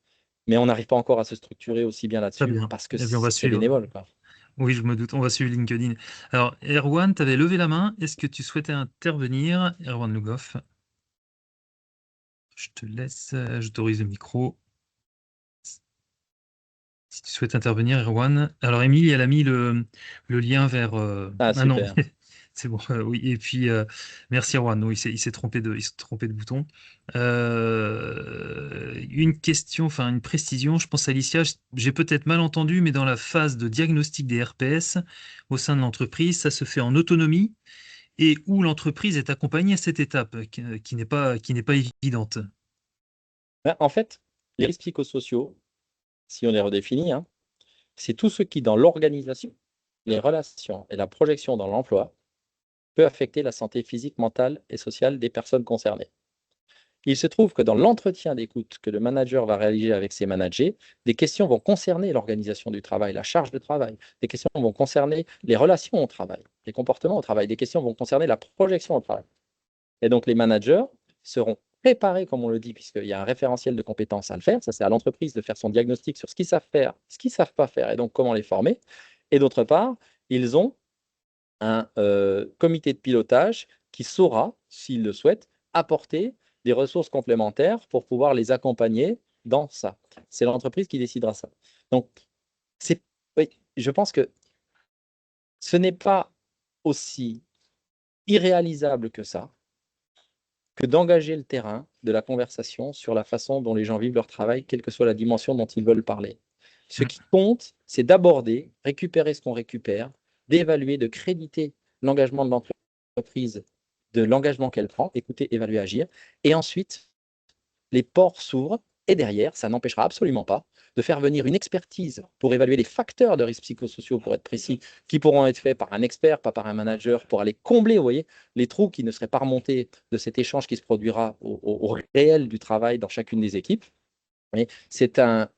Mais on n'arrive pas encore à se structurer aussi bien Très là-dessus bien. parce que Eh bien, on va c'est suivre. bénévole, quoi. Oui, je me doute. On va suivre LinkedIn. Alors, Erwan, tu avais levé la main. Est-ce que tu souhaitais intervenir? Erwan Lugoff, je te laisse. J'autorise le micro. Si tu souhaites intervenir, Erwan. Alors, Émilie, elle a mis le lien vers. Ah, Ah non, super. c'est bon. Oui, et puis, merci, Erwan. Oui, il s'est trompé de bouton. Une question, enfin, une précision. Je pense à Alicia. J'ai peut-être mal entendu, mais dans la phase de diagnostic des RPS au sein de l'entreprise, ça se fait en autonomie et où l'entreprise est accompagnée à cette étape qui n'est pas évidente. Ben, en fait, les risques psychosociaux, si on les redéfinit, hein, c'est tout ce qui, dans l'organisation, les relations et la projection dans l'emploi, peut affecter la santé physique, mentale et sociale des personnes concernées. Il se trouve que dans l'entretien d'écoute que le manager va réaliser avec ses managers, des questions vont concerner l'organisation du travail, la charge de travail, des questions vont concerner les relations au travail, les comportements au travail, des questions vont concerner la projection au travail. Et donc les managers seront préparés, comme on le dit, puisqu'il y a un référentiel de compétences à le faire. Ça, c'est à l'entreprise de faire son diagnostic sur ce qu'ils savent faire, ce qu'ils ne savent pas faire, et donc comment les former. Et d'autre part, ils ont un comité de pilotage qui saura, s'il le souhaite, apporter des ressources complémentaires pour pouvoir les accompagner dans ça. C'est l'entreprise qui décidera ça. Donc, oui, je pense que ce n'est pas aussi irréalisable que ça, que d'engager le terrain de la conversation sur la façon dont les gens vivent leur travail, quelle que soit la dimension dont ils veulent parler. Ce qui compte, c'est d'aborder, récupérer ce qu'on récupère, d'évaluer, de créditer l'engagement de l'entreprise, de l'engagement qu'elle prend, écouter, évaluer, agir, et ensuite les ports s'ouvrent et derrière, ça n'empêchera absolument pas de faire venir une expertise pour évaluer les facteurs de risques psychosociaux, pour être précis, qui pourront être faits par un expert, pas par un manager, pour aller combler, vous voyez, les trous qui ne seraient pas remontés de cet échange qui se produira au réel du travail dans chacune des équipes. Et c'est un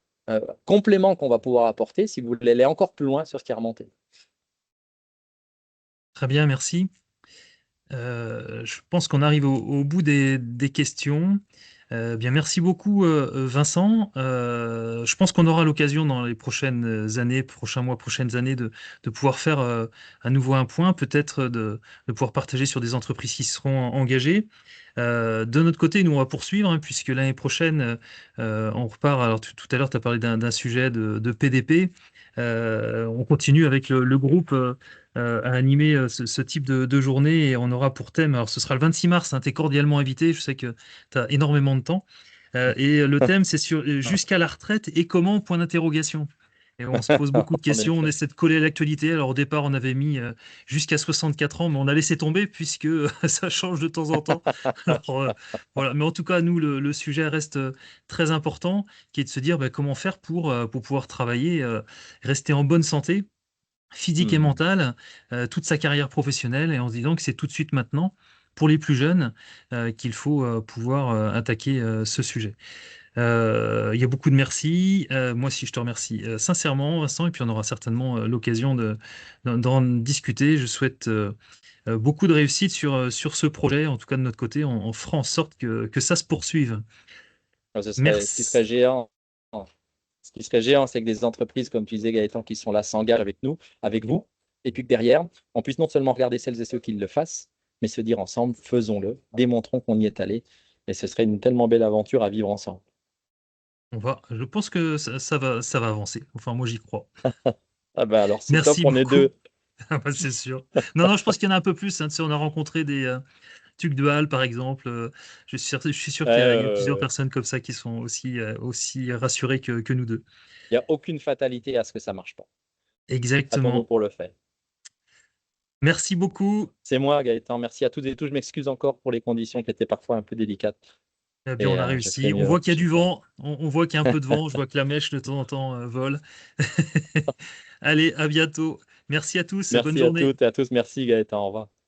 complément qu'on va pouvoir apporter si vous voulez aller encore plus loin sur ce qui est remonté. Très bien, merci. Je pense qu'on arrive au bout des questions. Bien, merci beaucoup, Vincent. Je pense qu'on aura l'occasion dans les prochaines années, prochains mois, prochaines années, de pouvoir faire à nouveau un point, peut-être de pouvoir partager sur des entreprises qui seront engagées. De notre côté, nous, on va poursuivre, hein, puisque l'année prochaine, on repart. Alors, tout à l'heure, tu as parlé d'un sujet de PDP. On continue avec le groupe à animer ce type de journée et on aura pour thème, alors ce sera le 26 mars, hein, tu es cordialement invité, je sais que tu as énormément de temps. Et le thème, c'est sur jusqu'à la retraite et comment, point d'interrogation. Et on se pose beaucoup de En questions, on effet. essaie de coller à l'actualité. Alors au départ, on avait mis jusqu'à 64 ans, mais on a laissé tomber puisque ça change de temps en temps. Alors, voilà. Mais en tout cas, nous, le sujet reste très important, qui est de se dire bah, comment faire pour pouvoir travailler, rester en bonne santé physique et Hmm. mentale, toute sa carrière professionnelle, et en se disant que c'est tout de suite maintenant, pour les plus jeunes, qu'il faut pouvoir attaquer ce sujet. Il y a beaucoup de merci. Moi aussi, je te remercie sincèrement, Vincent, et puis on aura certainement l'occasion d'en discuter. Je souhaite beaucoup de réussite sur ce projet. En tout cas, de notre côté, on fera en sorte que ça se poursuive. Ce qui serait Merci. géant. Ce qui serait géant, c'est que des entreprises, comme tu disais, Gaëtan, qui sont là, s'engagent avec nous, avec vous, et puis que derrière, on puisse non seulement regarder celles et ceux qui le fassent, mais se dire ensemble, faisons-le, démontrons qu'on y est allé. Et ce serait une tellement belle aventure à vivre ensemble. Je pense que ça va avancer. Enfin, moi, j'y crois. Ah ben alors, c'est top, Merci on est beaucoup. deux. Ah bah, c'est sûr. Non, non, je pense qu'il y en a un peu plus, hein. Tu sais, on a rencontré des Tuc de Halle, par exemple. Je suis sûr qu'il y a plusieurs Il personnes comme ça qui sont aussi rassurées que nous deux. n'y a aucune fatalité à ce que ça marche pas. Attendons Exactement. pour le faire. Merci beaucoup. C'est moi, Gaëtan. Merci à toutes et tous. Je m'excuse encore pour les conditions qui étaient parfois un peu délicates. Eh bien, Et on a je ferai réussi. On mieux la voit qu'il y a du prochaine fois. vent. On voit qu'il y a un peu de vent. Je vois que la mèche de temps en temps vole. Allez, à bientôt. Merci à tous. Bonne Merci à journée. toutes et à tous. Merci, Gaëtan. Au revoir.